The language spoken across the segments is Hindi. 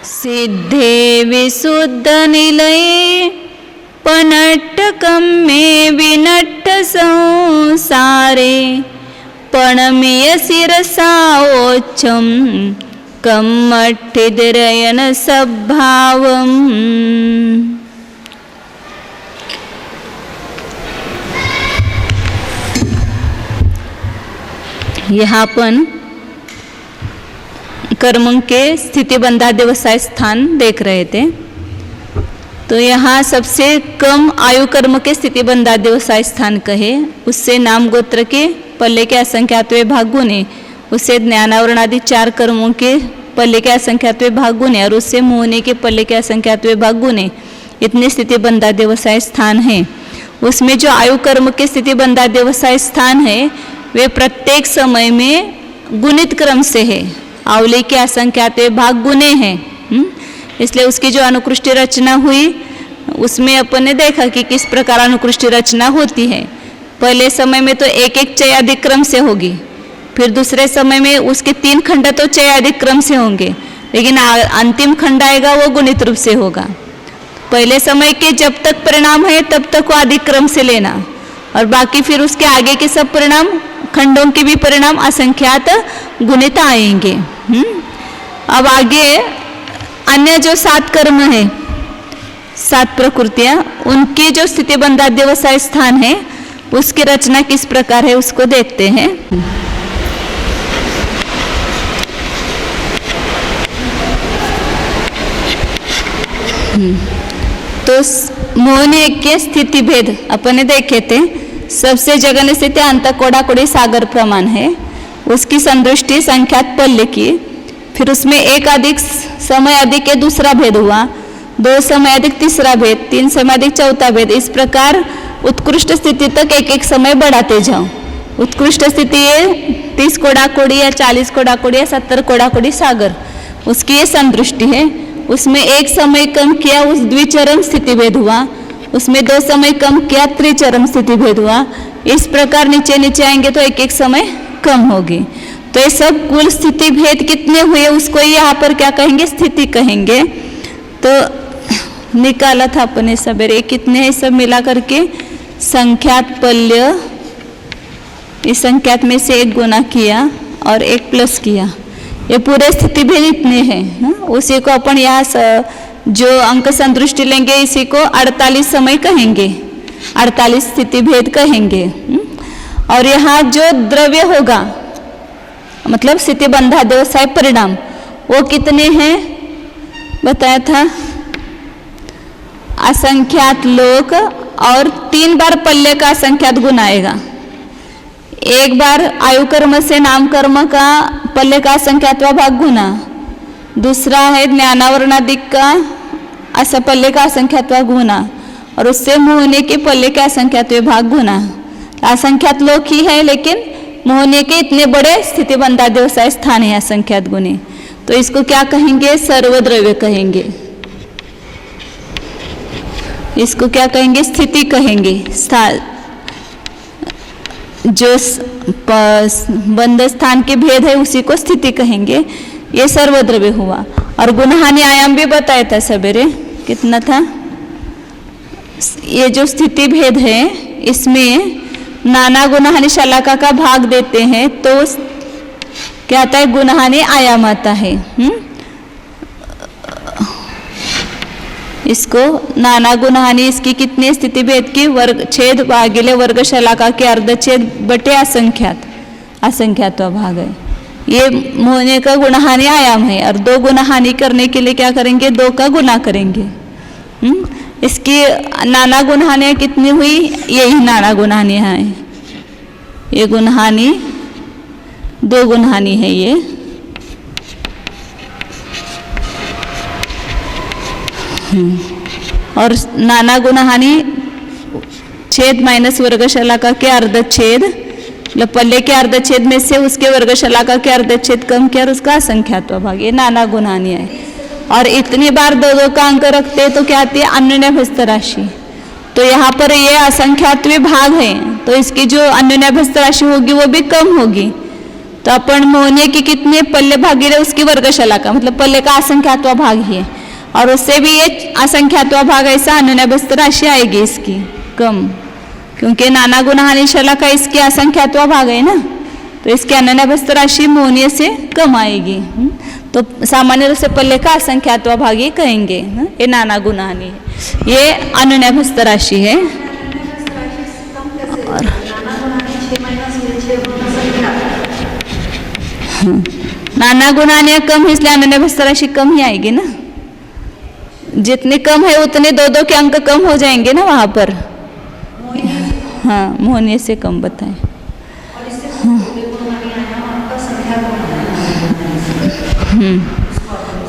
सिद्धे विशुद्ध निलये पनट्टकं मे विनट्ट संसारे पणमेय शिरसाओच्छं कम्मठिद्रयन सद्भावम्। यहाँ अपन कर्म के स्थिति बंधा व्यवसाय स्थान देख रहे थे। तो यहाँ सबसे कम आयु कर्म के स्थिति बंधा व्यवसाय स्थान कहे, उससे नाम गोत्र के पल्ले के असंख्यातवें भाग गुने, उससे ज्ञानावरण आदि 4 कर्मों के पल्ले के असंख्यातवें भाग गुने और उससे मोहने के पल्ले के असंख्यातवें भाग गुने, इतने स्थिति बंधा व्यवसाय स्थान हैं। उसमें जो आयु कर्म के स्थिति बंधा व्यवसाय स्थान है वे प्रत्येक समय में गुणित क्रम से है। आवली के असंख्यातवें भाग गुने हैं, इसलिए उसकी जो अनुकृष्टि रचना हुई उसमें अपन ने देखा कि किस प्रकार अनुकृष्टि रचना होती है। पहले समय में तो एक एक चयादिक क्रम से होगी, फिर दूसरे समय में उसके 3 खंड तो चयादिक क्रम से होंगे, लेकिन अंतिम खंड आएगा वो गुणित रूप से होगा। पहले समय के जब तक परिणाम है तब तक वो अधिक क्रम से लेना, और बाकी फिर उसके आगे के सब परिणाम खंडों के भी परिणाम असंख्यात गुणित आएंगे। अब आगे अन्य जो 7 कर्म है, 7 प्रकृतियां, उनकी जो स्थिति बंधा व्यवसाय स्थान है उसकी रचना किस प्रकार है उसको देखते हैं। तो मोहने के स्थिति भेद अपन ने देखे थे। सबसे जघन्य स्थिति अंत कोड़ाकोड़ी सागर प्रमाण है, उसकी संदृष्टि संख्यात पल्ले की, फिर उसमें 1 अधिक समय अधिक के दूसरा भेद हुआ, 2 समय अधिक तीसरा भेद, 3 समय अधिक चौथा भेद। इस प्रकार उत्कृष्ट स्थिति तक एक एक समय बढ़ाते जाओ। उत्कृष्ट स्थिति है 30 कोड़ाकोड़ी या 40 कोड़ाकोड़ी या 70 कोड़ाकोड़ी सागर, उसकी ये संदृष्टि है। उसमें 1 समय कम किया उस द्विचरम स्थिति भेद हुआ, उसमें 2 समय कम किया त्रिचरम स्थिति भेद हुआ। इस प्रकार नीचे नीचे आएंगे तो एक एक समय कम होगी। तो ये सब कुल स्थिति भेद कितने हुए उसको यहाँ पर क्या कहेंगे, स्थिति कहेंगे। तो निकाला था अपने सवेरे कितने हैं, सब मिला करके संख्यात पल्य, इस संख्यात में से 1 गुना किया और 1 प्लस किया, ये पूरे स्थिति भेद इतने हैं। उसी को अपन यहाँ जो अंक संदृष्टि लेंगे इसी को 48 समय कहेंगे, 48 स्थिति भेद कहेंगे। और यहाँ जो द्रव्य होगा मतलब स्थिति बंधा व्यवसाय परिणाम वो कितने हैं बताया था, असंख्यात लोक, और 3 बार पल्ले का असंख्यात गुण आएगा। 1 बार आयु कर्म से नाम कर्म का पल्ले का असंख्यातवा भाग गुना, दूसरा है ज्ञानावरणादिक का पल्ले का असंख्यातवा गुना, और उससे मोहने के पल्ले के असंख्यातवे भाग गुना। असंख्यात लोक ही है लेकिन मोहने के इतने बड़े स्थिति बंधा व्यवसाय स्थान है असंख्यात गुणे, तो इसको क्या कहेंगे, सर्वद्रव्य कहेंगे। इसको क्या कहेंगे, स्थिति कहेंगे। जो बंध स्थान के भेद है उसी को स्थिति कहेंगे। ये सर्वद्रव्य हुआ। और गुणहानि आयाम भी बताया था सवेरे, कितना था, ये जो स्थिति भेद है इसमें नाना गुणहानि शलाका का भाग देते हैं तो क्या आता है, गुणहानि आयाम आता है। इसको नाना गुणहानि, इसकी कितनी स्थिति भेद की, वर्ग छेद भागिले वर्ग शलाका के अर्धछेद बटे असंख्यात, असंख्यात भाग है। ये मोहने का गुणहानि आयाम है। और 2 गुणहानि करने के लिए क्या करेंगे, 2 का गुना करेंगे। इसकी नाना गुणहानियाँ कितनी हुई, यही नाना गुणहानियाँ हैं। ये गुणहानि 2 गुणहानि है ये। और नाना गुणहानि छेद माइनस वर्ग शलाका के अर्धछेद, मतलब पल्ले के अर्धछेद में से उसके वर्ग शलाका के अर्धछेद कम किया और उसका असंख्यात्व भाग, ये नाना गुणहानि है। और इतनी बार 2-2 का अंक रखते तो क्या आती है, अन्योन्याभ्यस्त राशि। तो यहाँ पर ये असंख्यात्व भाग है तो इसकी जो अन्योन्याभ्यस्त राशि होगी वो भी कम होगी। तो अपन मोहनीय की कितने पल्ले भागीरे उसकी वर्गशाला का मतलब पल्ले का असंख्यात्वा भाग ही है, और उससे भी ये असंख्यात्वा भाग ऐसा अनुनयभ्यस्त राशि आएगी इसकी कम, क्योंकि नाना गुना हानि शला का इसकी असंख्यात्वा भाग है ना, तो इसकी अनुनयभ्यस्त राशि मोहनीय से कम आएगी। तो सामान्य रूप से पल्ले का असंख्यात्वा भाग ही कहेंगे। ये नाना गुना हानि है, ये अनुनयभ्यस्त राशि है। और नाना गुणान्य कम है, इसलिए अनुनयभ्यस्त राशि कम ही आएगी ना। जितने कम है उतने दो दो के अंक कम हो जाएंगे ना वहां पर। हाँ, मोहनीय से कम बताएं।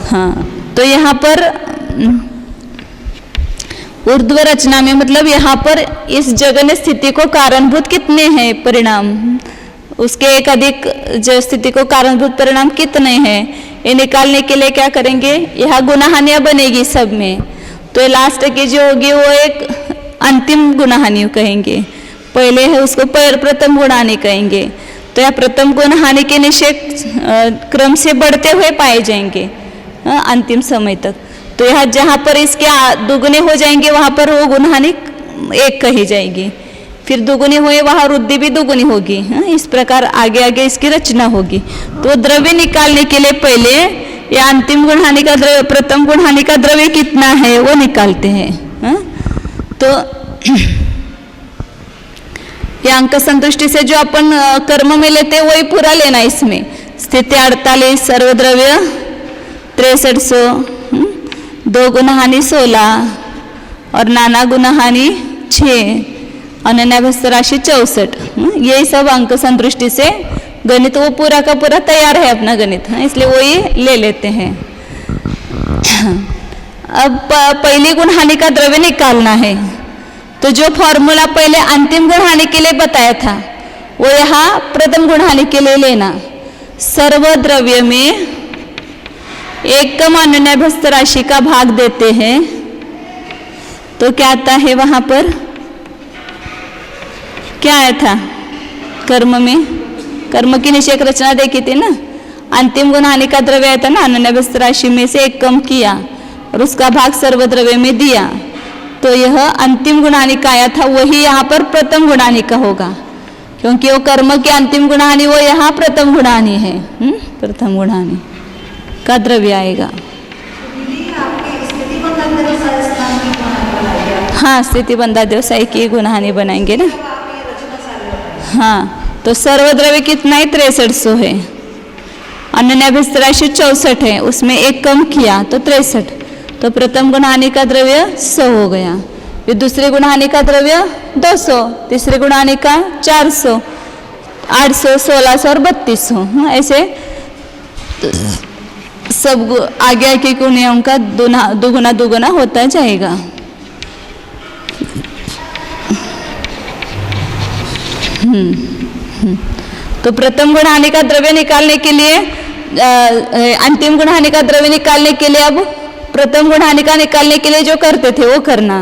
हाँ, तो यहाँ पर ऊर्ध्व रचना में मतलब यहाँ पर इस जगन्य स्थिति को कारणभूत कितने हैं परिणाम, उसके एक अधिक जो स्थिति को कारणभूत परिणाम कितने हैं, ये निकालने के लिए क्या करेंगे, यह गुणाहानियाँ बनेगी सब में। तो ये लास्ट की जो होगी वो एक अंतिम गुणाहानि कहेंगे, पहले है उसको प्रथम गुणाहानि कहेंगे। तो यह प्रथम गुणाहानि के निश्चय क्रम से बढ़ते हुए पाए जाएंगे अंतिम समय तक। तो यह जहाँ पर इसके दुगुने हो जाएंगे वहाँ पर वो गुणहानि एक कही जाएगी, फिर दुगुनी हुए वहाँ वृद्धि भी दुगुनी होगी। इस प्रकार आगे आगे इसकी रचना होगी। तो द्रव्य निकालने के लिए पहले या अंतिम गुणहानि का द्रव्य, प्रथम गुणहानि का द्रव्य कितना है वो निकालते हैं। तो या अंक संतुष्टि से जो अपन कर्म में लेते हैं वही पूरा लेना इसमें। स्थिति 48, सर्वद्रव्य 6300, दो गुणहानि 16 और नाना गुणहानि 6, अनुनयभ्यस्त राशि 64। यही सब अंक संतुष्टि से गणित वो पूरा का पूरा तैयार है अपना गणित, इसलिए वही ले लेते हैं। अब पहली गुणहानि का द्रव्य निकालना है, तो जो फॉर्मूला पहले अंतिम गुणहानि के लिए बताया था वो यहाँ प्रथम गुणहानि के लिए लेना। सर्व द्रव्य में एकम अनुनयभ्यस्त राशि का भाग देते हैं तो क्या आता है, वहां पर क्या आया था कर्म में, कर्म की निश्चय रचना देखी थी ना। अंतिम गुणहानि का द्रव्य आया था ना, अनुनयभ्यस्त राशि में से एक कम किया और उसका भाग सर्वद्रव्य में दिया, तो यह अंतिम गुणहानि का आया था, वही यहाँ पर प्रथम गुणहानि का होगा, क्योंकि वो कर्म की अंतिम गुणहानि वो यहाँ प्रथम गुणहानि है। प्रथम गुणहानि का द्रव्य आएगा। हाँ, स्थिति बंधा व्यवसाय की गुणहानि बनाएंगे ना। हाँ, तो सर्वद्रव्य कितना है, 6300 है। अनुनयभ्यस्त राशि 64 है, उसमें एक कम किया तो 63, तो प्रथम गुणहानि का द्रव्य 100 हो गया। फिर दूसरे गुणहानि का द्रव्य 200, तीसरे गुणहानि का 400, 800, 1600 और 3200। ऐसे सब आगे आगे गुणियों का दुगुना दुगुना होता जाएगा। तो प्रथम गुणहानि का द्रव्य निकालने के लिए अंतिम गुणहानि का द्रव्य निकालने के लिए अब प्रथम गुणहानि का निकालने के लिए जो करते थे वो करना,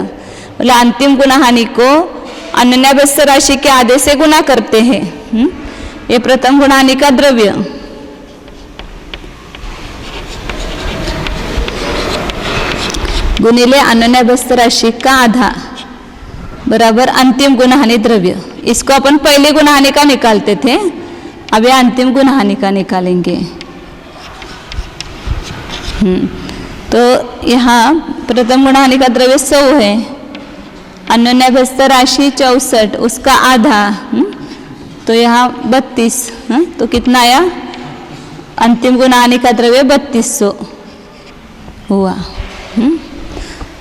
मतलब अंतिम गुणहानि को अनुनयभ्यस्त राशि के आधे से गुणा करते हैं। ये प्रथम गुणहानि का द्रव्य गुणिले अनुनयभ्यस्त राशि का आधा बराबर अंतिम गुणहानि द्रव्य। इसको अपन पहले गुणहानि का निकालते थे, अब ये अंतिम गुणहानि का निकालेंगे। तो यहाँ प्रथम गुणहानि का द्रव्य 100 है, अनुनयभ्यस्त राशि 64, उसका आधा, तो यहाँ 32, तो कितना आया, अंतिम गुणहानि का द्रव्य 3200 हुआ।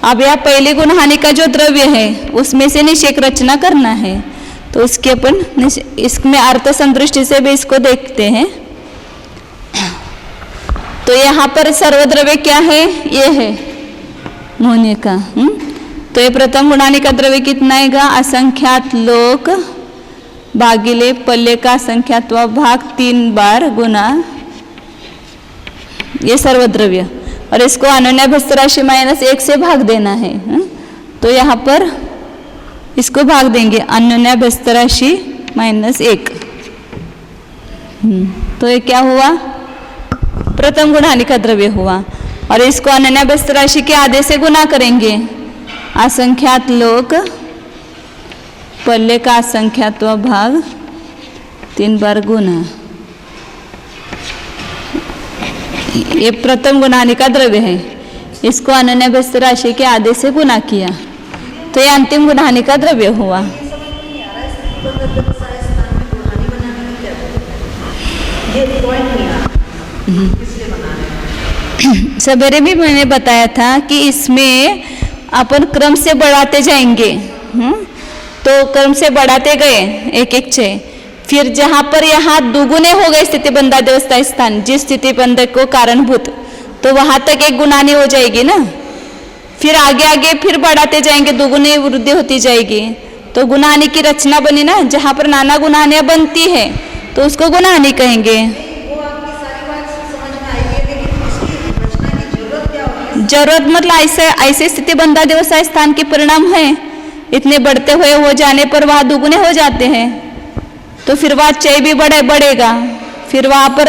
अब यह पहली गुणहानि का जो द्रव्य है उसमें से निषेक रचना करना है, तो उसके अपन इसमें अर्थ संदृष्टि से भी इसको देखते हैं। तो यहाँ पर सर्वद्रव्य क्या है, ये है मोहनीय का। तो ये प्रथम गुणहानि का द्रव्य कितना आएगा, असंख्यात लोक भागिले पल्ले का असंख्यात्वा भाग 3 बार गुना ये सर्वद्रव्य, और इसको अनुनयभ्यस्त राशि -1 से भाग देना है। तो यहाँ पर इसको भाग देंगे अनुनयभ्यस्त राशि -1। तो ये क्या हुआ, प्रथम गुणहानि का द्रव्य हुआ। और इसको अनन्य व्यस्त राशि के आधे से गुना करेंगे। असंख्यात लोक पल्ले का असंख्यात्व भाग 3 बार गुना, ये प्रथम गुणहानि का द्रव्य है। इसको अनन्य व्यस्त राशि के आधे से गुना किया तो ये अंतिम गुणहानि का द्रव्य हुआ। सवेरे भी मैंने बताया था कि इसमें अपन क्रम से बढ़ाते जाएंगे। तो क्रम से बढ़ाते गए एक एक छः, फिर जहाँ पर यहाँ दुगुने हो गए स्थिति बंधा देवस्था स्थान, जिस स्थिति बंधक को कारणभूत, तो वहाँ तक एक गुणहानि हो जाएगी ना। फिर आगे आगे फिर बढ़ाते जाएंगे, दुगुने वृद्धि होती जाएगी, तो गुणहानि की रचना बनी ना। जहाँ पर नाना गुणहानियाँ बनती है तो उसको गुणहानि कहेंगे। जरूरत मतलब ऐसे स्थिति बंधा देवस्था स्थान के परिणाम है, इतने बढ़ते हुए हो जाने पर वहाँ दुगुने हो जाते हैं, तो फिर वहाँ चय भी बढ़ेगा। फिर वहाँ पर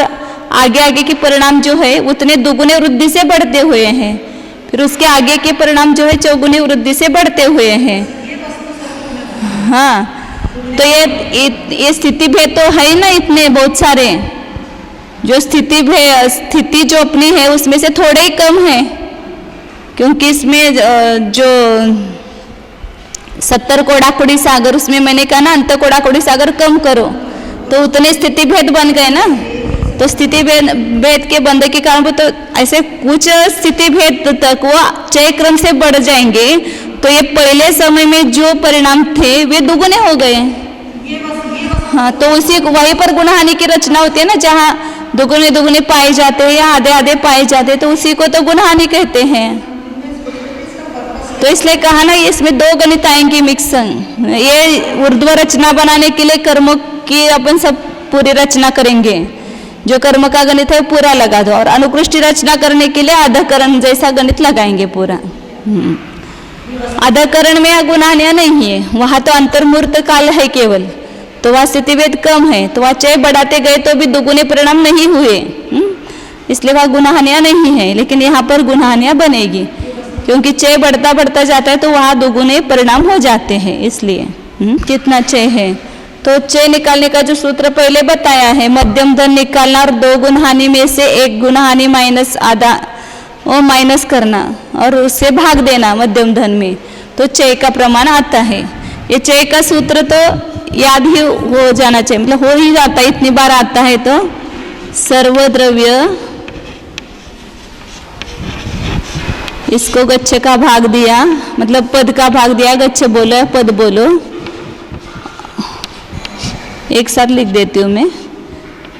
आगे आगे के परिणाम जो है उतने दुगुने वृद्धि से बढ़ते हुए हैं, फिर उसके आगे के परिणाम जो है चौगुने वृद्धि से बढ़ते हुए हैं। हाँ, तो ये स्थिति भेद तो है ना, इतने बहुत सारे जो स्थिति जो अपनी है उसमें से थोड़े ही कम है, क्योंकि इसमें जो 70 कोड़ाकोड़ी सागर, उसमें मैंने कहा ना अंत कोड़ाकोड़ी सागर कम करो, तो उतने स्थिति भेद बन गए ना। तो स्थिति भेद के बंधे के कारण तो ऐसे कुछ स्थिति भेद तक वो चय क्रम से बढ़ जाएंगे, तो ये पहले समय में जो परिणाम थे वे दुगुने हो गए। हाँ, तो उसी वहीं पर गुणहानि की रचना होती है ना, जहाँ दुगुने दुगुने पाए जाते हैं या आधे आधे पाए जाते हैं, तो उसी को तो गुणहानि कहते हैं। तो इसलिए कहा ना इसमें 2 गणित आएंगे मिक्सन। ये ऊर्ध्व रचना बनाने के लिए कर्मों की अपन सब पूरी रचना करेंगे, जो कर्म का गणित है पूरा लगा दो, और अनुकृष्टि रचना करने के लिए अधकरण जैसा गणित लगाएंगे पूरा। अधकरण में गुणहानियाँ नहीं है, वहाँ तो अंतर्मूर्त काल है केवल, तो वहाँ स्थिति भेद कम है, तो वहाँ चय बढ़ाते गए तो भी दुगुने परिणाम नहीं हुए, इसलिए वहाँ गुणहानियाँ नहीं है। लेकिन यहाँ पर गुणहानियाँ बनेगी, क्योंकि चय बढ़ता बढ़ता जाता है तो वहाँ दुगुने परिणाम हो जाते हैं। इसलिए कितना चय है, तो चय निकालने का जो सूत्र पहले बताया है, मध्यम धन निकालना और 2 गुणहानि में से 1 गुणहानि माइनस आधा वो माइनस करना और उससे भाग देना मध्यम धन में, तो चय का प्रमाण आता है। ये चय का सूत्र तो याद ही हो जाना चाहिए, मतलब हो ही जाता है, इतनी बार आता है। तो सर्वद्रव्य, इसको गच्छ का भाग दिया, मतलब पद का भाग दिया, गच्छ बोलो पद बोलो, एक साथ लिख देती हूँ मैं।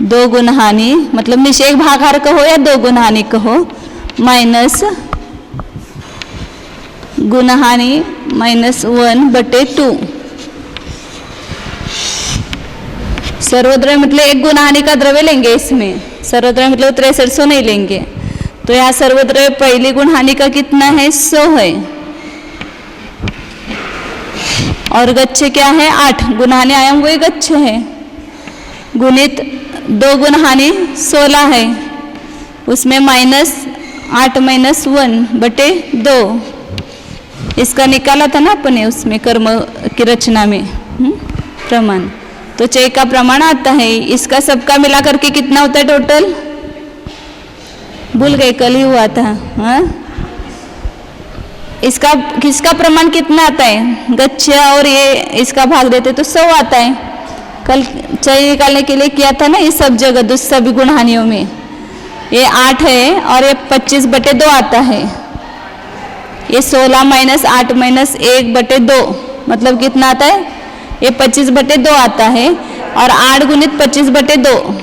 2 गुणहानि मतलब निषेक भागाहार कहो या 2 गुणहानि कहो, माइनस गुणहानि -1/2। सर्वद्रव्य मतलब 1 गुणहानि का द्रव्य लेंगे इसमें, सर्वद्रव्य मतलब 6300 नहीं लेंगे। तो यहाँ सर्वद्रव्य पहली गुणहानि का कितना है, 100 है, और गच्छ क्या है 8, गुणहानि आयाम वही गच्छ है, गुणित 2 गुणहानि 16 है, उसमें -8 - 1/2 इसका निकाला था ना अपने उसमें कर्म की रचना में प्रमाण। तो चय का प्रमाण आता है, इसका सबका मिला करके कितना होता है टोटल, भूल गए कल ही हुआ था। हाँ, इसका किसका प्रमाण कितना आता है, गच्छ और ये इसका भाग देते तो 100 आता है। कल चय निकालने के लिए किया था ना, ये सब जगह सभी गुणहानियों में ये 8 है और ये 25/2 आता है। ये 16 - 8 - 1/2 मतलब कितना आता है, ये 25/2 आता है, और 8 × 25/2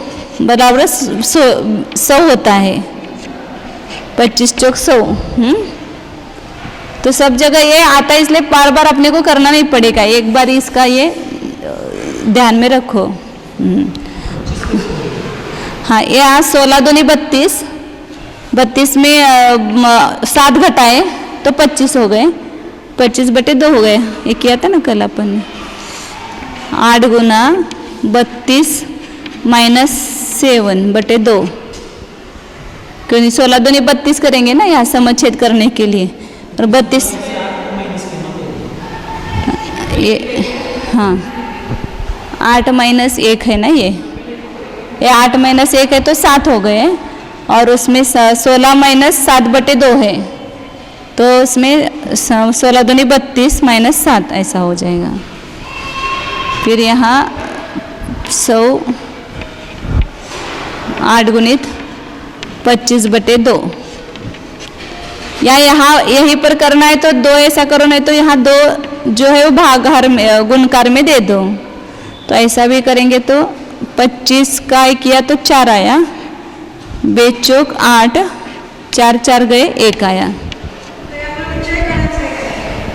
बराबर 100 होता है, 25 × 100। तो सब जगह ये आता है, इसलिए बार बार अपने को करना नहीं पड़ेगा, एक बार इसका ये ध्यान में रखो। हाँ, ये आज 16 दूनी 32, 32 में 7 घटाए तो 25 हो गए, 25/2 हो गए, ये किया था ना कल अपन ने। 8 × 32 -7/2, क्योंकि 16 दूनी 32 करेंगे ना यहाँ समच्छेद करने के लिए, और 32 ये, हाँ 8 - 1 है ना, ये 8 - 1 है तो 7 हो गए, और उसमें 16 - 7/2 है, तो उसमें 16 दूनी 32 - 7 ऐसा हो जाएगा। फिर यहाँ 100 8 गुणित 25/2, या यहाँ यहीं पर करना है तो 2 ऐसा करो, नहीं तो यहाँ 2 जो है वो भागाकार में गुणकार में दे दो, तो ऐसा भी करेंगे तो 25 का किया तो 4 आया, 2 चौक 8, 4 4 गए 1 आया,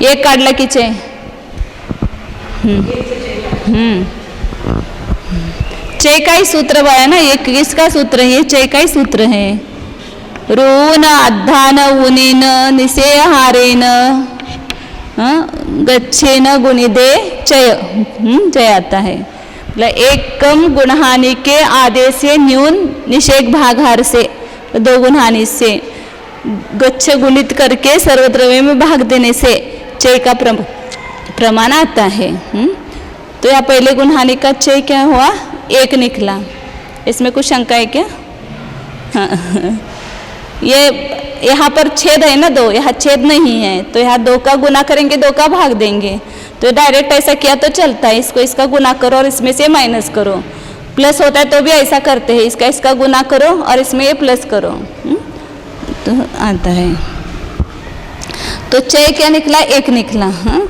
1 काढला की चे चे का ही सूत्र बना ना, ये किसका सूत्र है, ये चे का ही सूत्र है। ऋण अध्यान उनीन निषेहारेन गच्छेन गुणिदे चय, चय आता है, मतलब एक कम गुणहानि के आदेश से न्यून निषेक भागाहार से 2 गुणहानि से गच्छ गुणित करके सर्वद्रव्य में भाग देने से चय का प्रमाण आता है। तो यहाँ पहले गुणहानि का चय क्या हुआ, 1 निकला, इसमें कुछ शंका है क्या? हाँ ये यहाँ पर छेद है ना 2, यहाँ छेद नहीं है, तो यहाँ 2 का गुना करेंगे, 2 का भाग देंगे, तो डायरेक्ट ऐसा किया तो चलता है, इसको इसका गुना करो और इसमें से माइनस करो, प्लस होता है तो भी ऐसा करते हैं, इसका इसका गुना करो और इसमें ये प्लस करो, तो आता है। तो चय क्या निकला, 1 निकला। हाँ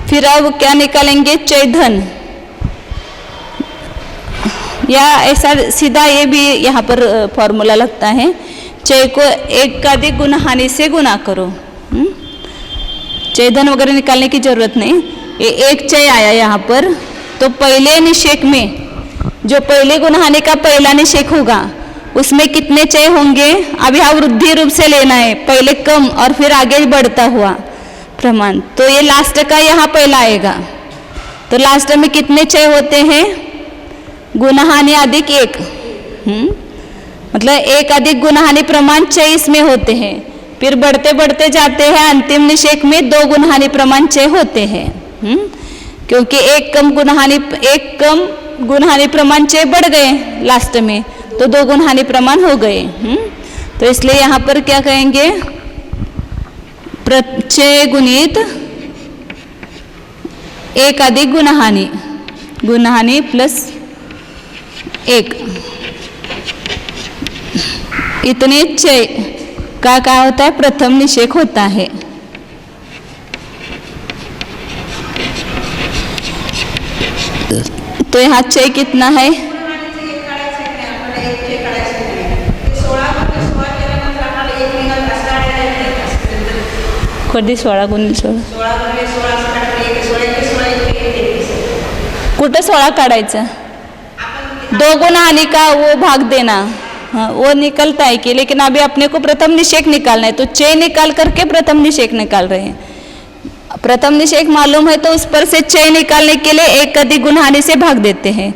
फिर अब क्या निकालेंगे, चय धन, या ऐसा सीधा ये भी यहाँ पर फॉर्मूला लगता है, चय को 1 का अधिक गुणहानि से गुना करो, चय धन वगैरह निकालने की जरूरत नहीं, ये 1 चय आया यहाँ पर, तो पहले निषेक में जो पहले गुणहानि का पहला निषेक होगा उसमें कितने चय होंगे, अब यहाँ वृद्धि रूप से लेना है, पहले कम और फिर आगे बढ़ता हुआ प्रमाण, तो ये लास्ट का यहाँ पहला आएगा, तो लास्ट में कितने चय होते हैं, गुणहानि अधिक 1, मतलब 1 अधिक गुणहानि प्रमाण चय इसमें होते हैं, फिर बढ़ते बढ़ते जाते हैं, अंतिम निषेक में 2 गुणहानि प्रमाण चय होते हैं, क्योंकि 1 कम गुणहानि प्रमाण चय बढ़ गए लास्ट में, तो 2 गुणहानि प्रमाण हो गए, तो इसलिए यहाँ पर क्या कहेंगे, चय गुणित 1 अधिक गुणहानि, गुणहानि प्लस 1, इतने चय का क्या होता है, प्रथम निषेक होता है। तो यहाँ चय कितना है, कधी 16 गुणिले 16, कुठं 16 काढायचं, 2 गुणहानि का वो भाग देना, हाँ वो निकलता है कि, लेकिन अभी अपने को प्रथम निषेक निकालना है, तो चय निकाल करके प्रथम निषेक निकाल रहे हैं, प्रथम निषेक मालूम है तो उस पर से चय निकालने के लिए 1 अधिक गुणहानि से भाग देते हैं,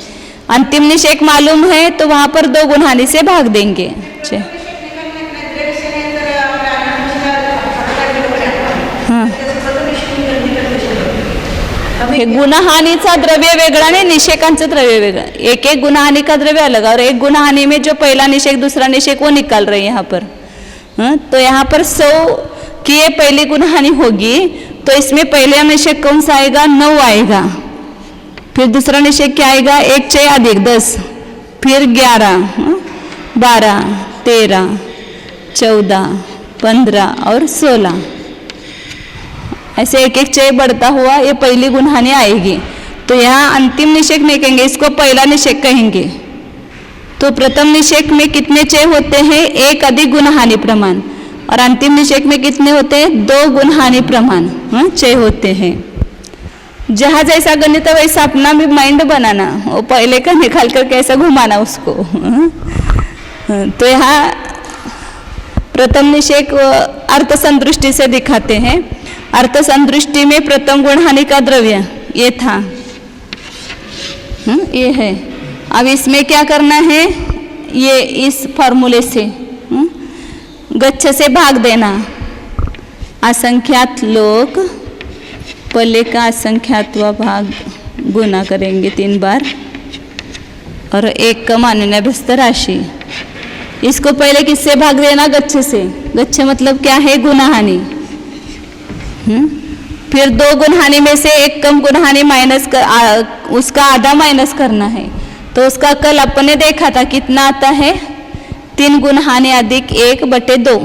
अंतिम निषेक मालूम है तो वहाँ पर 2 गुणहानि से भाग देंगे। हाँ हे गुणहानिचा द्रव्य वेगळा आणि निषेकांचं द्रव्य वेगळा, एक एक गुणहानि का द्रव्य अलग, और एक गुणहानि में जो पहला निषेक दूसरा निषेक वो निकाल रहे हैं यहाँ पर। तो यहाँ पर 100 की ये पहली गुणहानि होगी, तो इसमें पहला निषेक कौन सा आएगा, 9 आएगा, फिर दूसरा निषेक क्या आएगा, 1 चय अधिक 10, फिर 11, 12, 13, 14, 15 और 16, ऐसे एक एक चय बढ़ता हुआ ये पहली गुणहानि आएगी। तो यहाँ अंतिम निषेक नहीं कहेंगे, इसको पहला निषेक कहेंगे। तो प्रथम निषेक में कितने चय होते हैं, 1 अधिक गुणहानि प्रमाण, और अंतिम निषेक में कितने होते हैं, 2 गुणहानि प्रमाण चय होते हैं। जहाँ जैसा गणित है वैसा अपना भी माइंड बनाना, वो पहले का निकाल कर कैसा घुमाना उसको। तो यहाँ प्रथम निषेक अर्थ संदृष्टि से दिखाते हैं। अर्थ संदृष्टि में प्रथम गुणहानि का द्रव्य ये था, ये है अब इसमें क्या करना है, ये इस फॉर्मूले से गच्छ से भाग देना। असंख्यात लोग पल्ले का असंख्यात व भाग गुना करेंगे 3 बार और 1 कम अन्यभ्यस्त राशि। इसको पहले किससे भाग देना, गच्छ से। गच्छ मतलब क्या है, गुणहानि। फिर 2 गुणहानि में से 1 कम गुणहानि माइनस कर उसका आधा माइनस करना है। तो उसका कल अपने देखा था कितना आता है, 3 गुणहानि अधिक 1/2।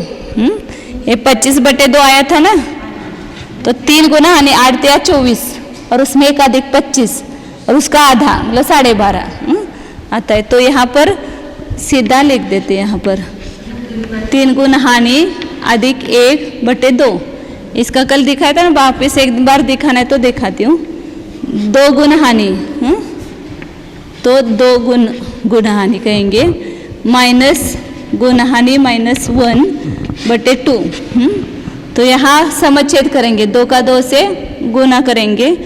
ये 25/2 आया था ना, तो 3 गुणहानि 8 या 24 और उसमें 1 अधिक 25 और उसका आधा मतलब 12.5 आता है। तो यहाँ पर सीधा लिख देते हैं, यहाँ पर 3 गुणहानि अधिक 1/2। इसका कल दिखाया था ना, वापिस एक बार दिखाना है तो दिखाती हूँ। 2 गुणहानि, तो 2 गुणहानि कहेंगे माइनस गुणहानि -1/2। तो यहाँ समच्छेद करेंगे, 2 का 2 से गुना करेंगे।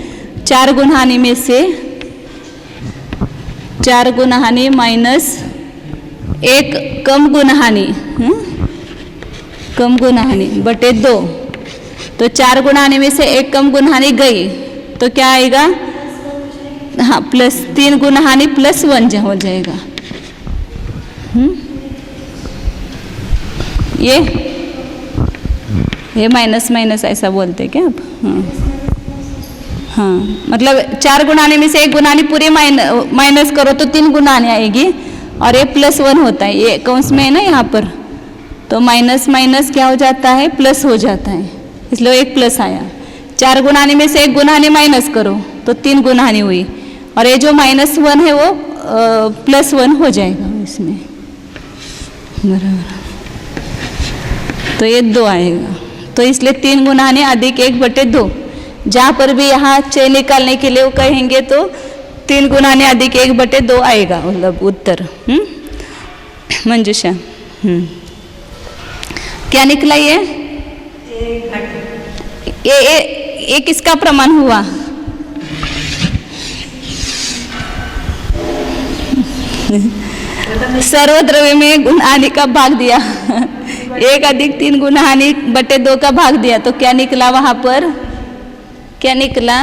4 गुणहानि में से 4 गुणहानि माइनस 1 कम गुणहानि, कम गुणहानि बटे 2। तो 4 गुणहानि में से 1 कम गुणहानि गई तो क्या आएगा, हाँ प्लस 3 गुणहानि +1 हो जाएगा। ये माइनस माइनस ऐसा बोलते क्या आप? हाँ मतलब 4 गुणहानि में से 1 गुणहानि पूरी माइनस करो तो 3 गुणहानि आएगी और ये +1 होता है, ये कौंस में है ना यहाँ पर, तो माइनस माइनस क्या हो जाता है, प्लस हो जाता है, इसलिए 1 प्लस आया। 4 गुणहानि में से 1 गुणहानि माइनस करो तो 3 गुणहानि हुई और ये जो -1 है वो +1 हो जाएगा इसमें, बराबर। तो ये 2 आएगा, तो इसलिए 3 गुणहानि अधिक 1/2। जहाँ पर भी यहाँ 6 निकालने के लिए वो कहेंगे तो 3 गुणहानि अधिक 1/2 आएगा मतलब उत्तर। मंजूषा, क्या निकला ये किसका प्रमाण हुआ? सर्वद्रव्य में गुणहानि का भाग दिया 1 अधिक 3 गुणहानि बटे 2 का भाग दिया, तो क्या निकला वहां पर, क्या निकला?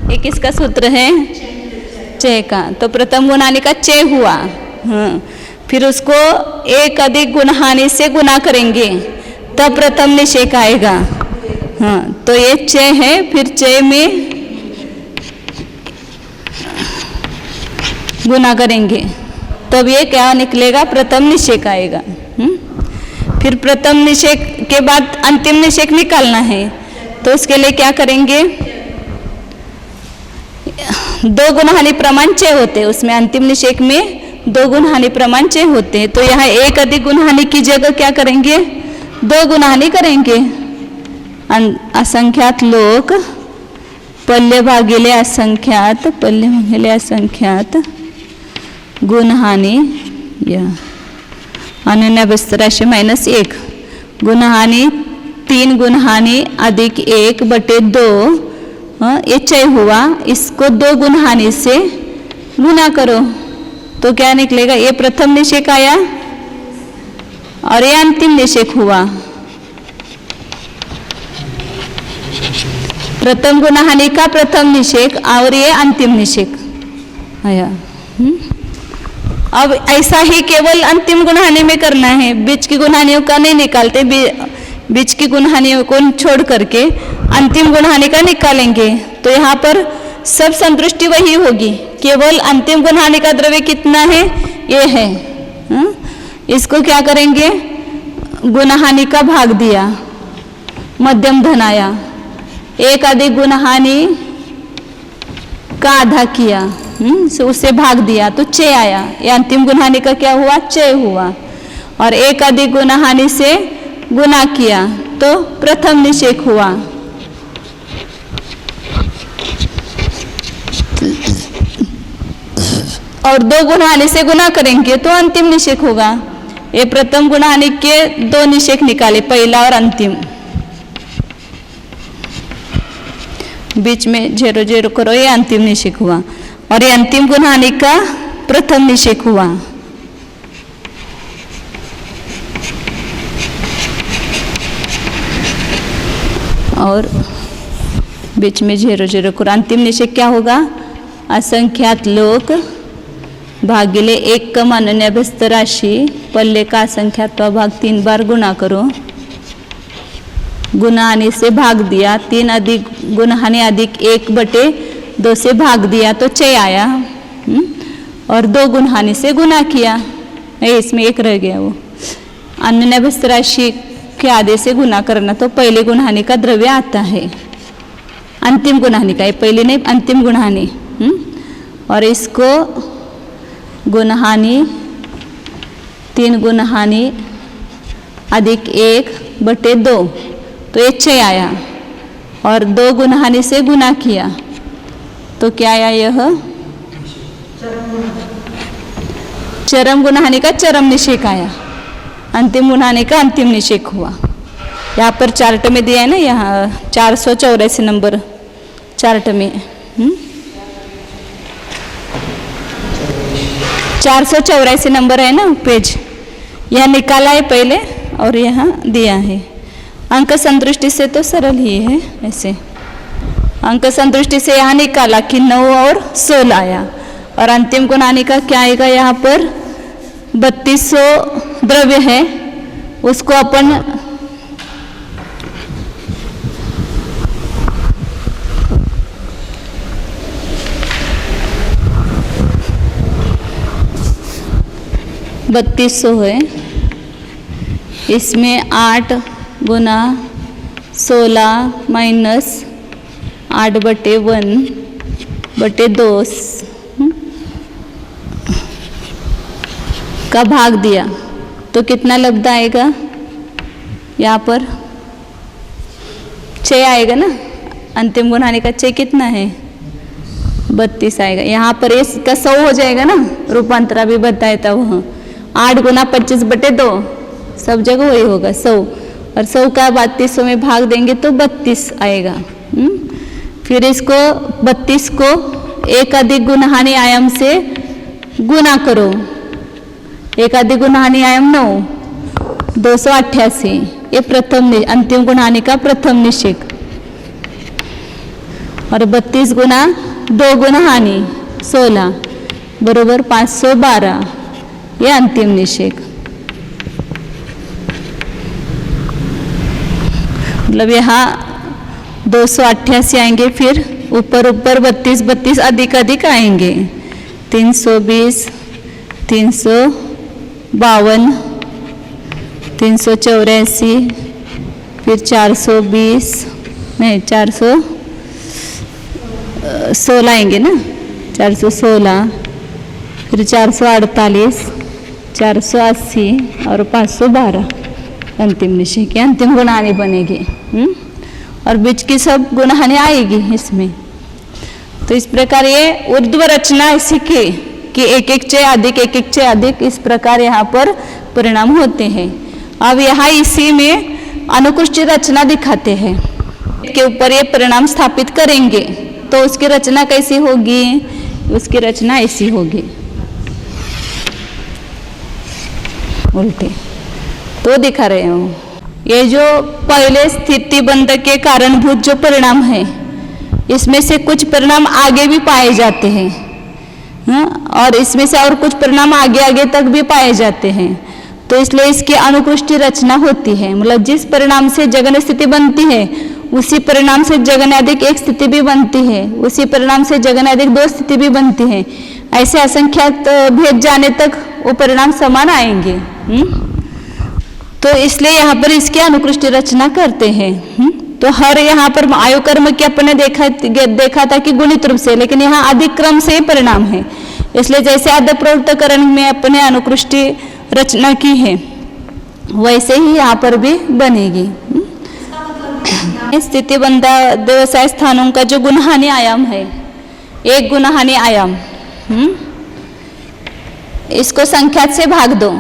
ये किसका सूत्र है, चय का। तो प्रथम गुणहानि का चय हुआ, फिर उसको 1 अधिक गुणहानि से गुना करेंगे तब प्रथम निषेक आएगा। हाँ तो ये चय है, फिर चय में गुना करेंगे तब ये क्या निकलेगा, प्रथम निषेक आएगा। फिर प्रथम निषेक के बाद अंतिम निषेक निकालना है, तो उसके लिए क्या करेंगे, 2 गुणहानि प्रमाण चय होते हैं, उसमें अंतिम निषेक में 2 गुणहानि प्रमाण चय होते हैं। तो यहाँ 1 अधिक गुणहानि की जगह क्या करेंगे, 2 गुणहानि करेंगे। असंख्यात लोग पल्ले भागिले असंख्यात, पल्ले भागिले असंख्यात गुणहानि या अन्यभ्यस्त राशि -1 गुणहानि 3 गुणहानि अधिक 1/2 ये चय हुआ, इसको 2 गुणहानि से गुना करो तो क्या निकलेगा, ये प्रथम निषेक आया और ये अंतिम निषेक हुआ। प्रथम गुणहानि का प्रथम निषेक और ये अंतिम निषेक आया। अब ऐसा ही केवल अंतिम गुणहानि में करना है, बीच की गुणहानियों का नहीं निकालते, बीच की गुणहानियों को छोड़ करके अंतिम गुणहानि का निकालेंगे। तो यहाँ पर सब संतुष्टि वही होगी, केवल अंतिम गुणहानि का द्रव्य कितना है, ये है। इसको क्या करेंगे, गुणहानि का भाग दिया, मध्यम धन आया, 1 अधिक गुणहानि का आधा किया, उससे भाग दिया तो चय आया। ये अंतिम गुणहानि का क्या हुआ, चय हुआ। और 1 अधिक गुणहानि से गुना किया तो प्रथम निषेक हुआ। और 2 गुणहानि से गुना करेंगे तो अंतिम निषेक होगा। ये प्रथम गुणहानि के 2 निषेक निकाले, पहला और अंतिम, बीच में 0 0 करो, ये अंतिम निषेक हुआ। और ये अंतिम गुणहानि का प्रथम निषेक हुआ। और बीच में 0 0 को अंतिम निषेक क्या होगा? असंख्यात लोक भागिले 1 कम अनन्यभ्यस्त राशि पल्ले का असंख्यात्वा भाग 3 बार गुना करो। गुणहानि से भाग दिया, 3 अधिक गुणहानि अधिक 1/2 से भाग दिया तो 6 आया। और 2 गुणहानि से गुना किया, नहीं इसमें 1 रह गया। वो अनन्यभ्यस्त राशि के आधे से गुना करना तो पहले गुणहानि का द्रव्य आता है, अंतिम गुणहानि का, पहले नहीं अंतिम गुणहानि। और इसको गुणहानि 3 गुणहानि अधिक 1/2 तो ये 6 आया। और 2 गुणहानि से गुना किया तो क्या आया? यह चरम गुणहानि का चरम निषेक आया, अंतिम गुणहानि का अंतिम निषेक हुआ। यहाँ पर चार्ट में दिया है ना, यहाँ 484 नंबर चार्ट में 484 नंबर है ना पेज, यह निकाला है पहले और यहाँ दिया है। अंक संदृष्टि से तो सरल ही है, ऐसे अंक संदृष्टि से यहाँ निकाला कि 9 और 16 आया। और अंतिम गुणहानि का क्या आएगा? यहाँ पर 3200 द्रव्य है, उसको अपन है, इसमें 8 गुना 16 माइनस 8/1/2 का भाग दिया तो कितना लब्ध आएगा? यहाँ पर 6 आएगा ना, अंतिम गुणहानि का 6 कितना है? 32 आएगा। यहाँ पर इसका 100 हो जाएगा ना, रूपांतरा भी बताया था वह 8 गुना 25/2, सब जगह वही होगा 100। और 100 का 3200 में भाग देंगे तो 32 आएगा। फिर इसको 32 को 1 अधिक गुणहानि आयाम से गुना करो। 1 अधिक गुणहानि आयाम 9, 288, ये प्रथम अंतिम गुणहानि का प्रथम निषेक। और 32 गुना 2 गुणहानि 16 बरोबर 512, ये अंतिम निषेक। मतलब यहाँ 288 आएंगे, फिर ऊपर 32 अधिक आएंगे, 320, 352, 384, फिर 420 नहीं 416 आएंगे ना, 416, फिर 448, 480 और 512 अंतिम निषेक की अंतिम गुणहानि बनेगी। और बीच की सब गुणहानि आएगी इसमें। तो इस प्रकार ये ऊर्ध्व रचना ऐसी कि 1 से अधिक 1 से अधिक इस प्रकार यहाँ पर परिणाम होते हैं। अब यहाँ इसी में अनुकृष्टि रचना दिखाते हैं, के ऊपर ये परिणाम स्थापित करेंगे तो उसकी रचना कैसी होगी? उसकी रचना ऐसी होगी, उल्टे तो दिखा रहे हूँ। ये जो पहले स्थिति बंध के कारणभूत जो परिणाम है, इसमें से कुछ परिणाम आगे भी पाए जाते हैं, और इसमें से और कुछ परिणाम आगे तक भी पाए जाते हैं। तो इसलिए इसकी अनुकृष्टि रचना होती है, मतलब जिस परिणाम से जगन स्थिति बनती है उसी परिणाम से जगन अधिक 1 स्थिति भी बनती है, उसी परिणाम से जगन अधिक 2 स्थिति भी बनती है। ऐसे असंख्यात भेद जाने तक वो परिणाम समान आएंगे। तो इसलिए यहाँ पर इसकी अनुकृष्टि रचना करते हैं। तो हर यहाँ पर आयु कर्म की अपने देखा था कि गुणित रूप से, लेकिन यहाँ अधिक क्रम से परिणाम है। इसलिए जैसे आद्य प्रवृत्तकरण में अपने अनुकृष्टि रचना की है, वैसे ही यहाँ पर भी बनेगी। स्थिति बंधा व्यवसाय स्थानों का जो गुणहानि आयाम है, 1 गुणहानि आयाम, इसको संख्यात से भाग दो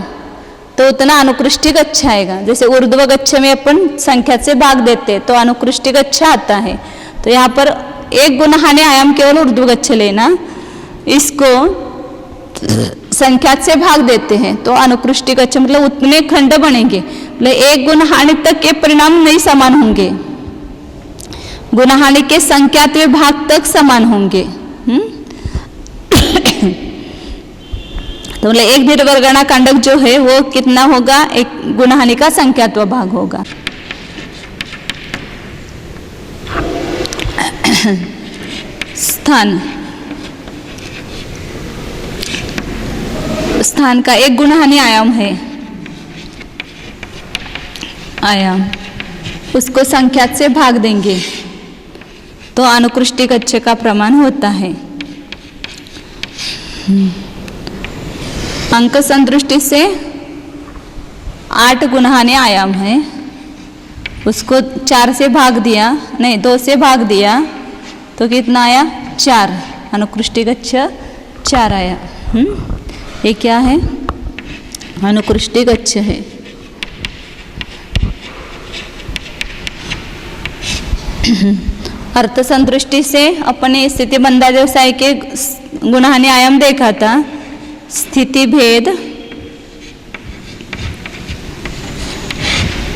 तो उतना अनुकृष्टि गच्छ आएगा। जैसे ऊर्ध्व गच्छ में अपन संख्यात से भाग देते तो अनुकृष्टि गच्छ आता है। तो यहाँ पर 1 गुणहानि आयाम केवल ऊर्ध्व गच्छ लेना, इसको संख्यात से भाग देते हैं तो अनुकृष्टि गच्छ मतलब उतने खंड बनेंगे, मतलब एक गुणहानि तक के परिणाम नहीं समान होंगे, गुणहानि के संख्यात भाग तक समान होंगे। तो मतलब एक निर्वर्गणा कांडक जो है वो कितना होगा, एक गुणहानि का संख्यात्व भाग होगा। स्थान, स्थान का एक गुणहानि आयाम है, आयाम उसको संख्यात से भाग देंगे तो अनुकृष्टि गच्छ का प्रमाण होता है। अंक संदृष्टि से 8 गुणहानि आयाम है, उसको 4 से भाग दिया, नहीं 2 से भाग दिया तो कितना आया 4, अनुकृष्टि गच्छ 4 आया। ये क्या है, अनुकृष्टि गच्छ है। अर्थ संदृष्टि से अपने स्थिति बंधा व्यवसाय के गुणहानि आयाम देखा था, स्थिति भेद,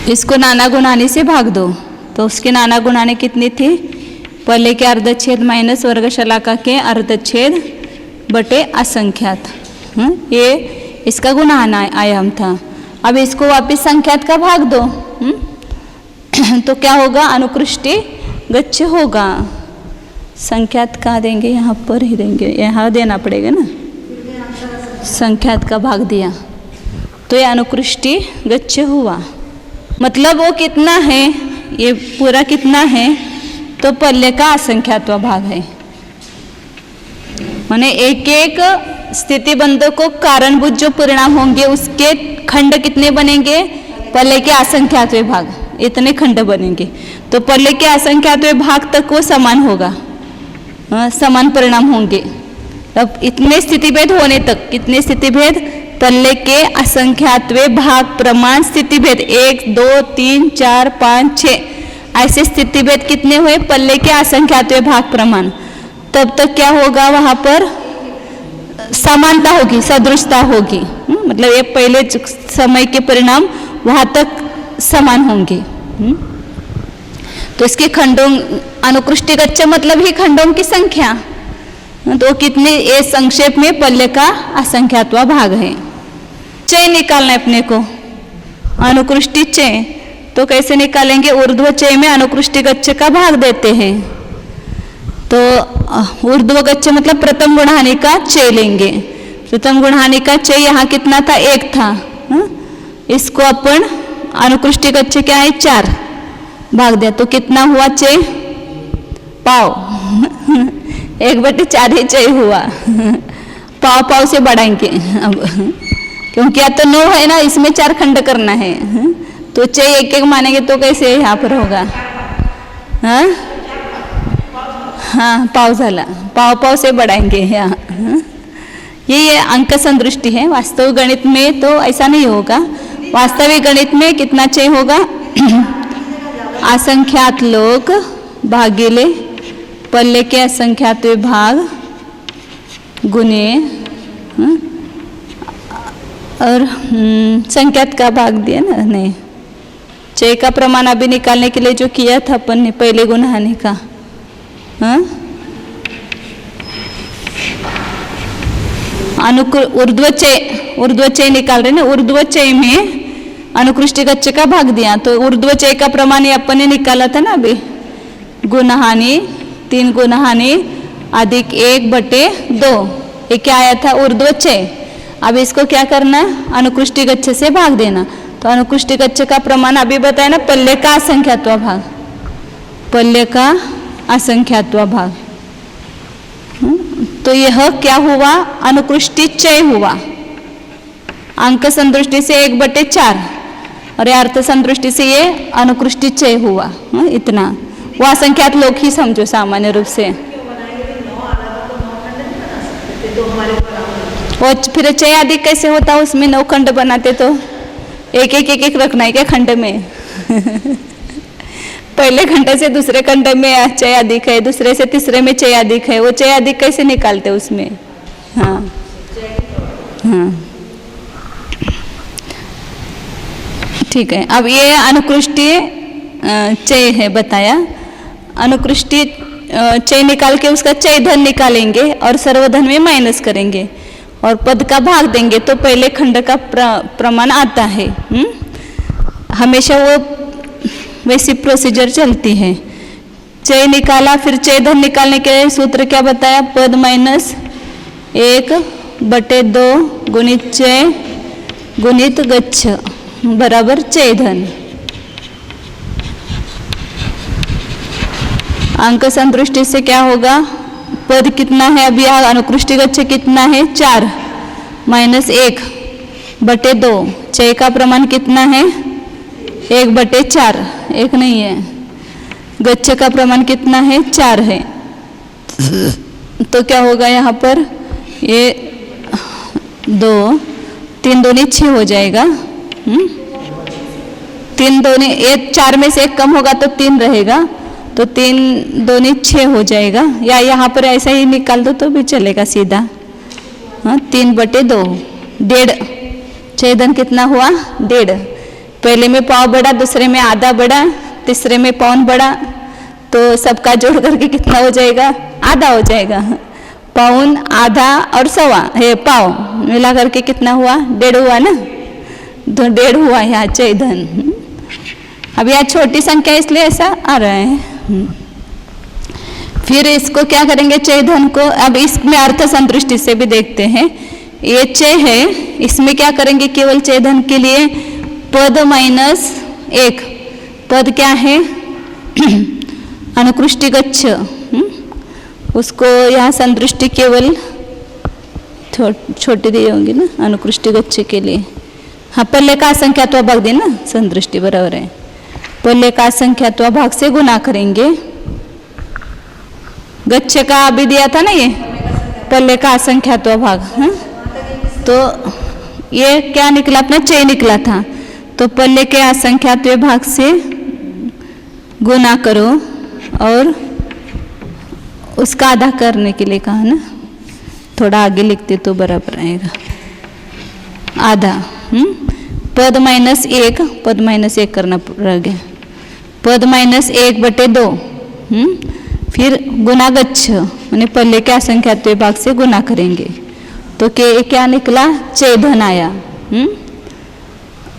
इसको नाना गुणहानि से भाग दो तो उसकी नाना गुणहानि कितनी थी, पहले के अर्धच्छेद माइनस वर्ग शलाका के अर्धच्छेद बटे असंख्यात, ये इसका गुणहानि आयाम था। अब इसको वापिस संख्यात का भाग दो तो क्या होगा, अनुकृष्टि गच्छ होगा। संख्यात कहाँ देंगे, यहाँ पर ही देंगे, यहाँ देना पड़ेगा ना, संख्यात का भाग दिया तो ये अनुकृष्टि गच्छ हुआ। मतलब वो कितना है, ये पूरा कितना है, तो पल्ले का असंख्यात्व भाग है। माने एक एक स्थिति बंधों को कारणभूत जो परिणाम होंगे उसके खंड कितने बनेंगे, पल्ले के असंख्यात्व भाग, इतने खंड बनेंगे तो पल्ले के असंख्यात्व भाग तक वो समान होगा, समान परिणाम होंगे। अब इतने स्थिति भेद होने तक, कितने स्थिति भेद, पल्ले के असंख्यात्व भाग प्रमाण स्थिति भेद 1 2 3 4 5 6 ऐसे स्थिति भेद कितने हुए, पल्ले के असंख्यात्व भाग प्रमाण, तब तक क्या होगा, वहां पर समानता होगी, सदृशता होगी। मतलब ये पहले समय के परिणाम वहां तक समान होंगे। तो इसके खंडों, अनुकृष्टि गच्छ मतलब ही खंडों की संख्या, तो कितने, ये संक्षेप में पल्ले का असंख्यात्व भाग है। चय निकालना है अपने को, अनुकृष्टि चय, तो कैसे निकालेंगे, ऊर्ध्व चय में अनुकृष्टि गच्छ का भाग देते हैं। तो ऊर्ध्व गच्छ मतलब प्रथम गुणहानि का चय लेंगे, प्रथम गुणहानि का चय यहाँ कितना था, 1 था, इसको अपन अनुकृष्टि गच्छ क्या है 4 भाग दिया तो कितना हुआ चय, पाव 1/4 ही चय हुआ। पाव पाव से बढ़ाएंगे अब, क्योंकि या तो 9 है ना, इसमें 4 खंड करना है, तो चय 1 मानेंगे तो कैसे यहाँ पर होगा, हाँ पाव झाला, पाव पाव से बढ़ाएंगे यहाँ। ये अंक संदृष्टि है, वास्तविक गणित में तो ऐसा नहीं होगा। वास्तविक गणित में कितना चय होगा, असंख्यात लोग भागिले पल्ले के असंख्यात भाग गुने और संख्यात का भाग दिया ना, नहीं चय का प्रमाण अभी निकालने के लिए जो किया था अपन ने पहले गुणहानि का, ऊर्ध्व चय निकाल रहे ना, ऊर्ध्व चय में अनुकृष्टि गच्छ का भाग दिया तो ऊर्ध्व चय का प्रमाण ये अपन ने निकाला था ना अभी, गुणहानि 3 गुणहानि अधिक 1/2, ये क्या आया था, ऊर्ध्व चय। अब इसको क्या करना, अनुकृष्टि गच्छ से भाग देना, तो अनुकृष्टि गच्छ का प्रमाण अभी बताया ना, पल्ले का असंख्यात्व भाग, पल्ले का असंख्यात्व भाग, तो यह क्या हुआ, अनुकृष्टि चय हुआ। अंक संदृष्टि से 1/4 और अर्थ संदृष्टि से ये अनुकृष्टि चय हुआ, इतना। वो असंख्यात लोग ही समझो सामान्य रूप से। और फिर चय अधिक कैसे होता, उसमें 9 खंड बनाते तो एक एक रखना है क्या खंड में पहले खंड से दूसरे खंड में चय अधिक है, दूसरे से तीसरे में चय अधिक है, वो चय अधिक कैसे निकालते उसमें, हाँ हाँ ठीक है। अब ये अनुकृष्टीय चय है बताया। अनुकृष्टीय चय निकाल के उसका चय धन निकालेंगे और सर्वधन में माइनस करेंगे और पद का भाग देंगे तो पहले खंड का प्रमाण आता है। हमेशा वो वैसी प्रोसीजर चलती है। चय निकाला, फिर चय धन निकालने के सूत्र क्या बताया? पद माइनस 1/2 गुणित चय गुणित गच्छ बराबर चय धन। अंक संतुष्टि से क्या होगा? पद कितना है? अभी यहाँ अनुकृष्टि गच्छ कितना है? 4 माइनस 1/2। चय का प्रमाण कितना है? 1/4, 1 नहीं है। गच्छ का प्रमाण कितना है? 4 है। तो क्या होगा यहाँ पर? ये 2 3 दूनी 6 हो जाएगा। 3 दूनी, ये 4 में से 1 कम होगा तो 3 रहेगा, तो 3 दूनी 6 हो जाएगा। या यहाँ पर ऐसा ही निकाल दो तो भी चलेगा सीधा। हाँ 3/2, 1.5। चय धन कितना हुआ? 1.5। पहले में पाव बढ़ा, दूसरे में आधा बढ़ा, तीसरे में पौन बढ़ा, तो सबका जोड़ करके कितना हो जाएगा? आधा हो जाएगा। पौन, आधा और सवा है पाव मिला करके कितना हुआ? 1.5 हुआ ना, तो 1.5 हुआ यहाँ चय धन। अब यहाँ छोटी संख्या इसलिए ऐसा आ रहा है। फिर इसको क्या करेंगे? चय धन को अब इसमें अर्थ संतुष्टि से भी देखते हैं। ये चय है, इसमें क्या करेंगे? केवल चय धन के लिए पद माइनस 1। पद क्या है? अनुकृष्टि गच्छ। उसको यहाँ संतुष्टि केवल छोटी दी होंगी ना अनुकृष्टि गच्छ के लिए। हाँ पहले का असंख्यात्व भाग देना, संतुष्टि बराबर है। पहले का असंख्यात्व भाग से गुना करेंगे। गच्छ का अभी दिया था ना, ये पहले का असंख्यात्व भाग। हाँ तो ये क्या निकला? अपना चय निकला था। तो पहले के असंख्यात्व भाग से गुना करो और उसका आधा करने के लिए कहा ना, थोड़ा आगे लिखते तो बराबर आएगा। आधा पद माइनस 1, पद माइनस 1 करना रह गया। पद माइनस 1/2 फिर गुना गच्छ, यानी पहले के असंख्यात्व भाग से गुना करेंगे तो क्या निकला? चय धन आया।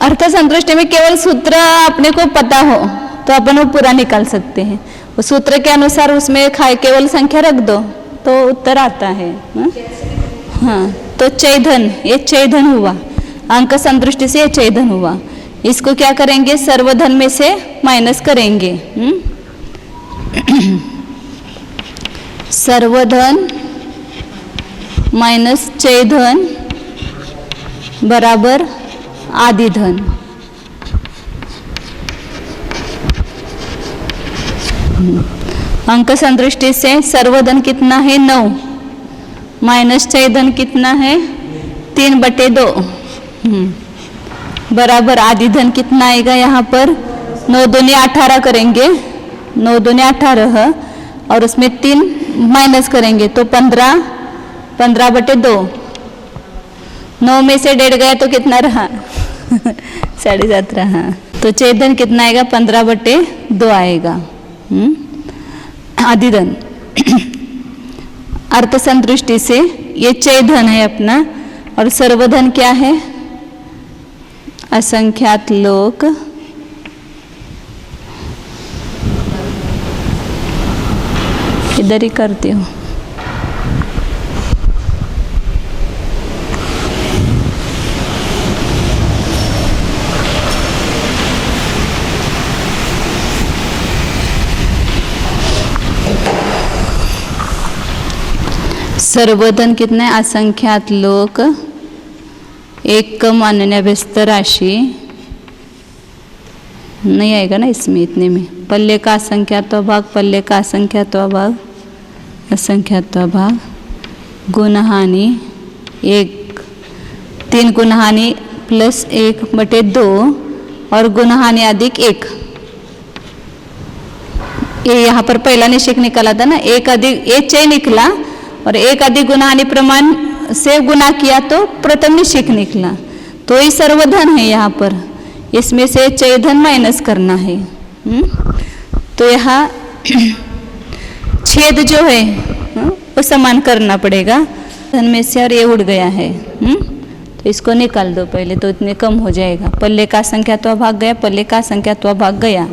अर्थ संतुष्टि में केवल सूत्र अपने को पता हो तो अपन वो पूरा निकाल सकते हैं। उस सूत्र के अनुसार उसमें केवल संख्या रख दो तो उत्तर आता है। हाँ तो चय धन, ये चय धन हुआ। अंक संतुष्टि से ये चय धन हुआ। इसको क्या करेंगे? सर्वधन में से माइनस करेंगे। सर्वधन माइनस चय धन बराबर आदि धन। अंक संतुष्टि से सर्वधन कितना है? 9 माइनस चय धन कितना है? 3/2 बराबर आदि धन कितना आएगा? यहाँ पर 9 दूनी 18 करेंगे, 9 दूनी 18 और उसमें 3 माइनस करेंगे तो 15/2। 9 में से 1.5 गया तो कितना रहा? 7.5 रहा। तो चय धन कितना आएगा? 15/2 आएगा। आदि धन। अर्थ संतुष्टि से ये चय धन है अपना और सर्वधन क्या है? असंख्यात लोक इधर ही करती हूँ। सर्वधन कितना है? असंख्यात लोक एक मान्य व्यस्त राशि नहीं आएगा ना इसमें, इतने में। पल्ले का असंख्यात्व भाग, पल्ले का असंख्यात्व भाग, असंख्यात्व भाग गुणहानि 1, 3 गुणहानि प्लस 1/2 और गुणहानि अधिक 1। ये यहाँ पर पहला निषेक निकाला था ना, 1 अधिक ये चय निकला और 1 अधिक गुणहानि प्रमाण से गुना किया तो प्रथम निषेक निकला, तो ये सर्वधन है यहाँ पर, इसमें से चय धन माइनस करना है। तो यहाँ छेद जो है वो समान करना पड़ेगा, धन में से और ये उड़ गया है। तो इसको निकाल दो पहले, तो इतने कम हो जाएगा। पल्ले का संख्यात्वा भाग गया, पल्ले का संख्यात्वा भाग गया।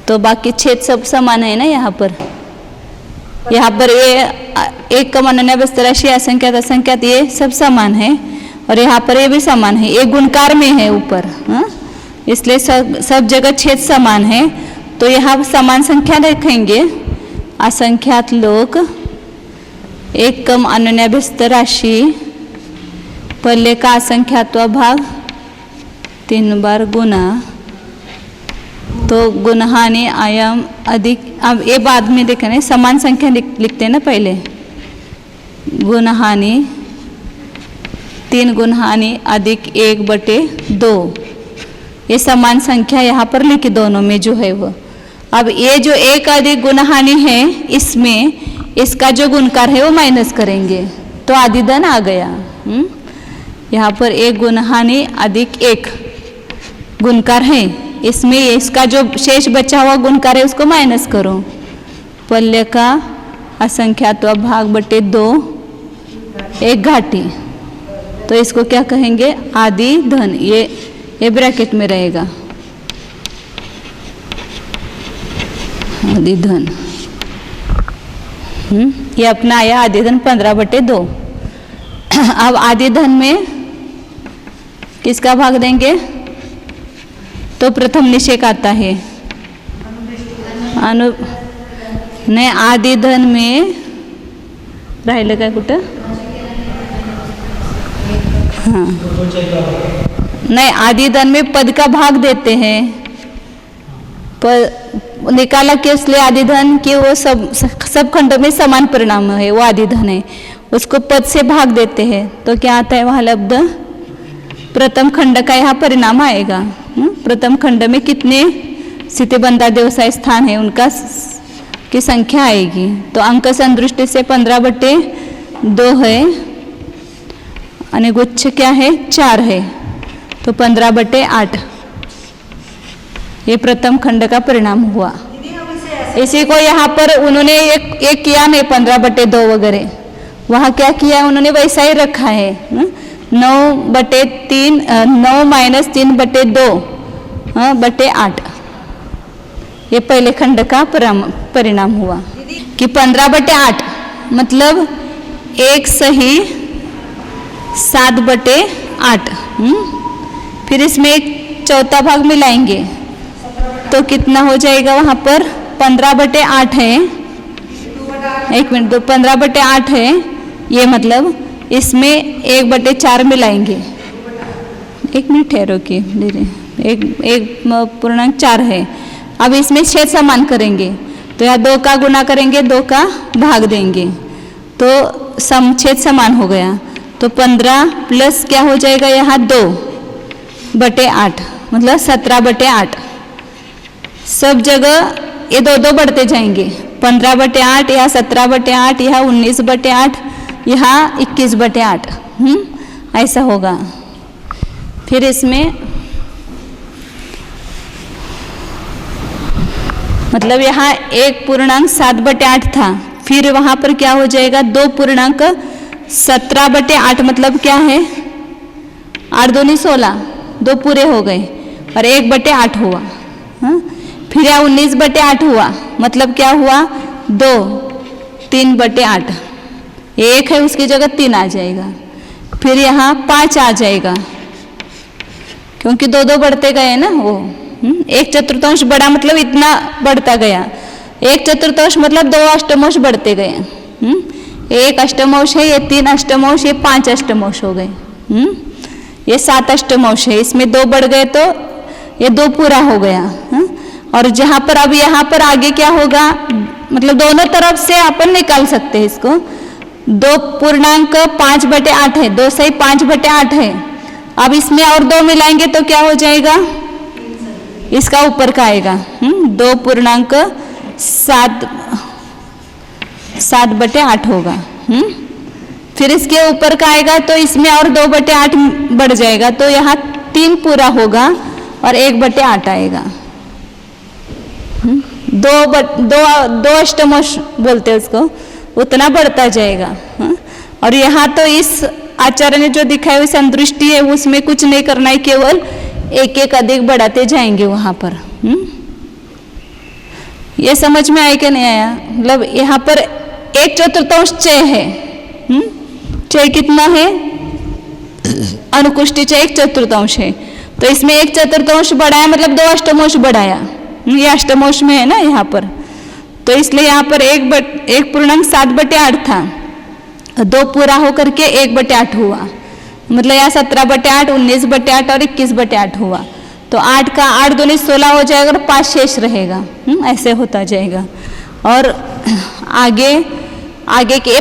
तो बाकी छेद सब समान है ना यहाँ पर। यहाँ पर ये 1 कम अनन्याव्यस्त राशि असंख्यात असंख्यात ये सब समान है, और यहाँ पर ये भी समान है, एक गुणकार में है ऊपर, इसलिए सब जगह छेद समान है। तो यहाँ समान संख्या रखेंगे, असंख्यात लोग 1 कम अनन्याव्यस्त राशि पल्ले का असंख्यात्वा भाग 3 बार गुना, तो गुणहानि आयाम अधिक, अब ये बाद में देखना है, समान संख्या लिखते हैं ना पहले, गुणहानि 3 गुणहानि अधिक 1/2, ये समान संख्या यहाँ पर लिखी दोनों में जो है वो। अब ये जो 1 अधिक गुणहानि है, इसमें इसका जो गुणकार है वो माइनस करेंगे, तो आदि धन आ गया। यहाँ पर 1 गुणहानि अधिक 1 गुणकार है, इसमें इसका जो शेष बचा हुआ गुणकार है उसको माइनस करो, पल्ले का असंख्यात्वा भाग बटे 2 एक घाटी, तो इसको क्या कहेंगे, आदि धन। ये ब्रैकेट में रहेगा, आदि धन। ये अपना आया आदि धन 15/2। अब आदि धन में किसका भाग देंगे, तो प्रथम निषेक आता है, नहीं आदि धन में राहिलं काय कुठं, हाँ नहीं आदि धन में पद का भाग देते हैं, पर निकाला कि इसलिए आदि धन कि वो सब खंडों में समान परिणाम है, वो आदि धन है, उसको पद से भाग देते हैं, तो क्या आता है वहाँ लब्ध प्रथम खंड का यहाँ परिणाम आएगा। प्रथम खंड में कितने स्थितिबंधा व्यवसाय स्थान है उनका की संख्या आएगी, तो अंक संदृष्टि से 15/2 है, और गुच्छ क्या है 4 है, तो 15/8 ये प्रथम खंड का परिणाम हुआ। इसी को यहाँ पर उन्होंने एक किया नहीं 15/2 वगैरह, वहाँ क्या किया उन्होंने वैसा ही रखा है, 9/3 9 - 3/2 8, ये पहले खंड का परिणाम हुआ कि 15/8 मतलब 1 सही 7/8। फिर इसमें एक चौथा भाग मिलाएंगे तो कितना हो जाएगा, वहाँ पर 15/8 है, 1 मिनट, 15/8 है, ये मतलब इसमें 1/4 मिलाएंगे, 1 मिनट ठहरो कि धीरे, 1.4 है। अब इसमें छेद समान करेंगे, तो यहाँ 2 का गुना करेंगे, 2 का भाग देंगे, तो छेद समान हो गया, तो 15 प्लस क्या हो जाएगा यहाँ 2/8 मतलब 17/8। सब जगह ये 2 बढ़ते जाएंगे, 15/8, यहाँ 17/8, यहाँ 19/8, यहाँ 21/8, ऐसा होगा। फिर इसमें मतलब यहाँ 1.7/8 था, फिर वहाँ पर क्या हो जाएगा 2.17/8 मतलब क्या है 8 दूनी 16, 2 पूरे हो गए और 1/8 हुआ। फिर यहाँ 19/8 हुआ मतलब क्या हुआ 2 3/8, 1 है उसकी जगह 3 आ जाएगा। फिर यहाँ 5 आ जाएगा क्योंकि 2 बढ़ते गए ना, वो 1/4 बढ़ा मतलब इतना बढ़ता गया, 1/4 मतलब 2 अष्टमांश बढ़ते गए, 1 अष्टमांश है, ये 3 अष्टमांश, ये 5 अष्टमांश हो गए, ये 7 अष्टमांश है, इसमें 2 बढ़ गए तो ये 2 पूरा हो गया। और जहाँ पर अब यहाँ पर आगे क्या होगा मतलब दोनों तरफ से अपन निकाल सकते हैं इसको, 2.5/8 है, 2 सही 5/8 है। अब इसमें और 2 मिलाएंगे तो क्या हो जाएगा, इसका ऊपर का आएगा 2.7/8 होगा। फिर इसके ऊपर का आएगा तो इसमें और 2/8 बढ़ जाएगा, तो यहाँ 3 पूरा होगा और 1/8 आएगा। दो अष्टमोश बोलते हैं उसको, उतना बढ़ता जाएगा। और यहाँ तो इस आचार्य ने जो दिखाया हुई संदृष्टि है उसमें कुछ नहीं करना है, केवल एक एक अधिक बढ़ाते जाएंगे वहां पर। ये समझ में आया कि नहीं आया? मतलब यहाँ पर 1/4 चय है। चय कितना है? अनुकुष्टि चय 1/4 है, तो इसमें 1/4 बढ़ाया मतलब 2 अष्टमोश बढ़ाया। ये अष्टमोश में है ना यहाँ पर, तो इसलिए यहाँ पर 1.7/8 था, 2 पूरा होकर के 1/8 हुआ, मतलब यहाँ 17/8, 19/8 और 21/8 हुआ। तो 8 का 8 दूनी 16 हो जाएगा और 5 शेष रहेगा। ऐसे होता जाएगा। और आगे के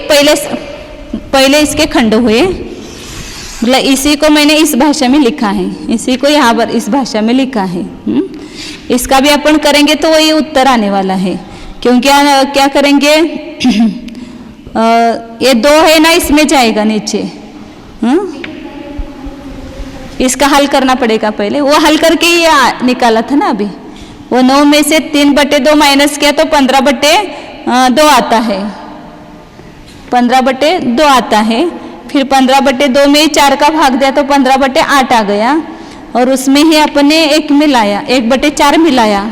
पहले इसके खंड हुए, मतलब इसी को मैंने इस भाषा में लिखा है, इसी को यहाँ पर इस भाषा में लिखा है। इसका भी अपन करेंगे तो वही उत्तर आने वाला है, क्योंकि क्या करेंगे, ये 2 है ना, इसमें जाएगा नीचे। इसका हल करना पड़ेगा पहले, वो हल करके ये निकाला था ना अभी। वो 9 में से 3/2 माइनस किया तो 15/2 आता है, 15/2 आता है। फिर 15/2 में 4 का भाग दिया तो 15/8 आ गया, और उसमें ही अपने 1/4 मिलाया,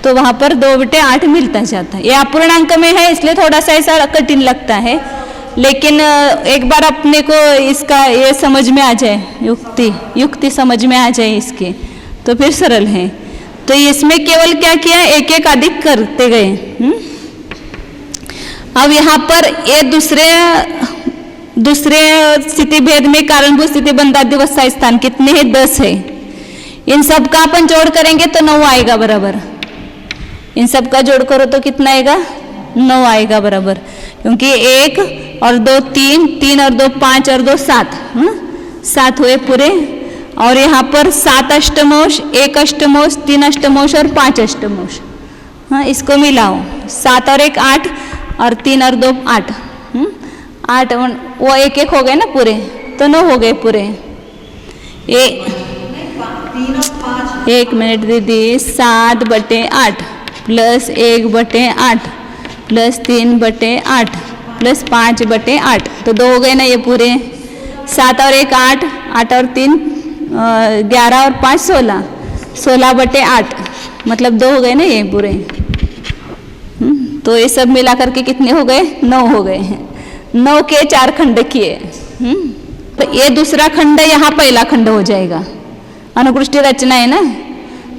तो वहाँ पर 2/8 मिलता जाता है। ये अपूर्णांक में है इसलिए थोड़ा सा ऐसा कठिन लगता है, लेकिन एक बार अपने को इसका ये समझ में आ जाए, युक्ति समझ में आ जाए इसके, तो फिर सरल है। तो इसमें केवल क्या किया, एक एक अधिक करते गए। अब यहाँ पर ये दूसरे स्थिति भेद में कारणभूत स्थिति बंधादिवसाय स्थान कितने हैं, 10 है। इन सब का अपन जोड़ करेंगे तो 9 आएगा बराबर। इन सब का जोड़ करो तो कितना आएगा, 9 आएगा बराबर, क्योंकि 1 और 2 3, 3 और 2 5 और 2 7, 7 हुए पूरे। और यहाँ पर 7 अष्टमोश, 1 अष्टमोश, 3 अष्टमोश और 5 अष्टमोश। इसको मिलाओ, 7 और 1 8 और 3 और 2 8, 8 वो 1 हो गए ना पूरे, तो 9 हो गए पूरे। 1 मिनट दीदी, 7/8 प्लस 1/8 प्लस 3/8 प्लस 5/8, तो 2 हो गए ना ये पूरे। 7 और 1 8, 8 और 3 11 और 5 16, 16/8 मतलब 2 हो गए ना ये पूरे। तो ये सब मिला करके कितने हो गए, 9 हो गए हैं। 9 के 4 खंड किए। तो ये दूसरा खंड, यहाँ पहला खंड हो जाएगा। अनुकृष्टि रचना है ना,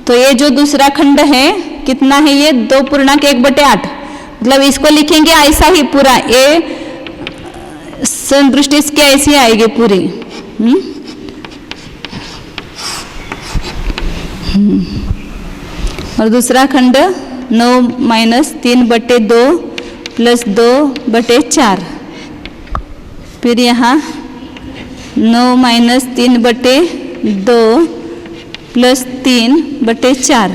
तो ये जो दूसरा खंड है कितना है, ये 2.1/8, मतलब इसको लिखेंगे ऐसा ही पूरा, ये संदृष्टि इसकी ऐसी आएगी पूरी। और दूसरा खंड 9 - 3/2 प्लस 2/4, फिर यहाँ 9 - 3/2 प्लस 3/4,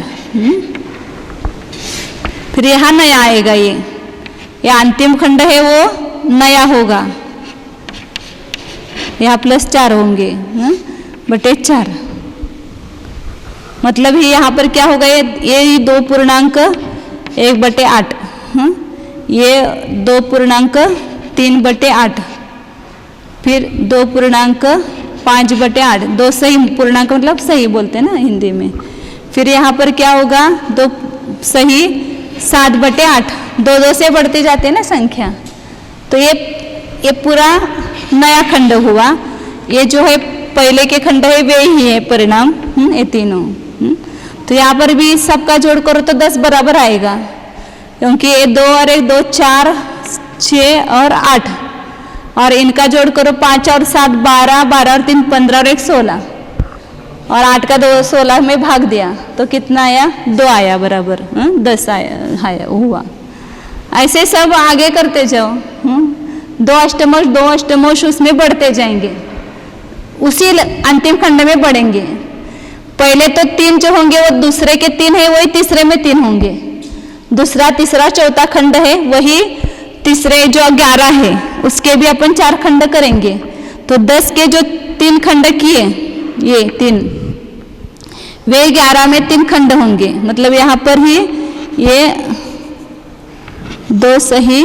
फिर यहाँ नया आएगा। ये अंतिम खंड है वो नया होगा, यहाँ +4 होंगे /4, मतलब ही यहाँ पर क्या होगा, ये 2.1/8, ये 2.3/8, फिर 2.5/8, 2 सही पूर्णांक मतलब सही बोलते हैं ना हिंदी में। फिर यहाँ पर क्या होगा, 2 सही 7/8, 2 से बढ़ते जाते हैं ना संख्या, तो ये पूरा नया खंड हुआ। ये जो है पहले के खंड है वे ही है परिणाम, ये तीनों। तो यहाँ पर भी सबका जोड़ करो तो 10 बराबर आएगा, क्योंकि ये 2 और 1 2 4 6 और 8, और इनका जोड़ करो 5 और 7 12, 12 और 3 15 और 1 16, और 8 का 2 16 में भाग दिया तो कितना आया, 2 आया बराबर, 10 आया हुआ। ऐसे सब आगे करते जाओ, 2 अष्टमोश उसमें बढ़ते जाएंगे, उसी अंतिम खंड में बढ़ेंगे। पहले तो 3 जो होंगे वो दूसरे के 3 है, वही तीसरे में 3 होंगे। दूसरा तीसरा चौथा खंड है, वही तीसरे जो 11 है उसके भी अपन 4 खंड करेंगे। तो 10 के जो 3 खंड किए, ये 3, वे 11 में 3 खंड होंगे। मतलब यहाँ पर ही ये 2 सही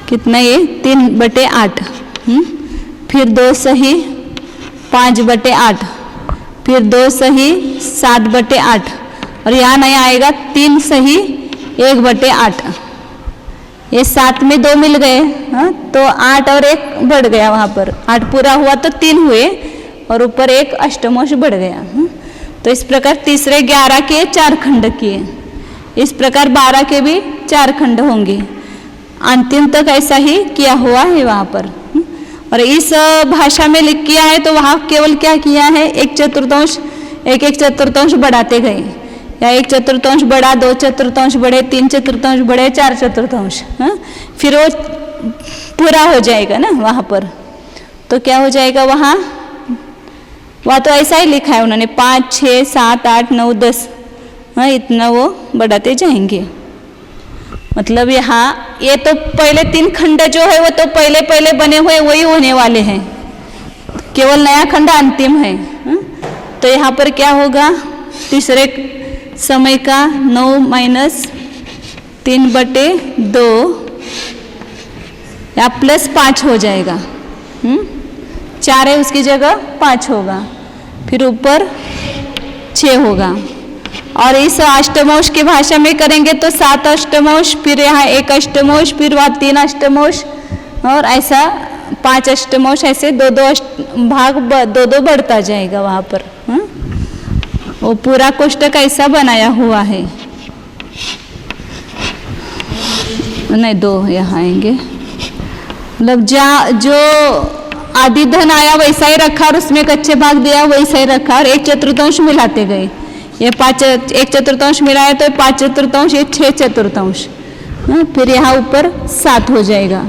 कितना, ये 3/8, फिर 2 सही 5/8, फिर 2 सही 7/8, और यहाँ नहीं आएगा 3 सही 1/8। ये 7 में 2 मिल गए, हाँ, तो 8 और 1 बढ़ गया, वहाँ पर 8 पूरा हुआ तो 3 हुए और ऊपर 1 अष्टमांश बढ़ गया। तो इस प्रकार तीसरे 11 के 4 खंड किए, इस प्रकार 12 के भी 4 खंड होंगे। अंतिम तक ऐसा ही किया हुआ है वहाँ पर। और इस भाषा में लिख किया है तो वहाँ केवल क्या किया है, 1/4, एक चतुर्थांश बढ़ाते गए, या 1/4 बढ़ा, 2/4 बढ़े, 3/4 बढ़े, 4/4, फिर वो पूरा हो जाएगा ना वहाँ पर। तो क्या हो जाएगा वहाँ तो ऐसा ही लिखा है उन्होंने, 5, 6, 7, 8, 9, 10, हाँ, इतना वो बढ़ाते जाएंगे। मतलब यहाँ ये तो पहले 3 खंड जो है वो तो पहले बने हुए वही होने वाले हैं, केवल नया खंड अंतिम है। तो यहाँ पर क्या होगा, तीसरे समय का 9 - 3/2 या +5 हो जाएगा। 4 है उसकी जगह 5 होगा, फिर ऊपर 6 होगा। और इस अष्टमांश की भाषा में करेंगे तो 7 अष्टमांश, फिर यहाँ 1 अष्टमांश, फिर वहाँ 3 अष्टमांश, और ऐसा 5 अष्टमांश, ऐसे 2-2 भाग 2-2 बढ़ता जाएगा वहाँ पर। वो पूरा कोष्टक ऐसा बनाया हुआ है। नहीं, 2 यहाँ आएंगे, मतलब जो आदि धन आया वैसा ही रखा और उसमें कच्चे भाग दिया वैसा ही रखा और 1/4 मिलाते गए। ये 1/4 मिलाया तो 5/4, ये 6/4, फिर यहाँ ऊपर 7 हो जाएगा।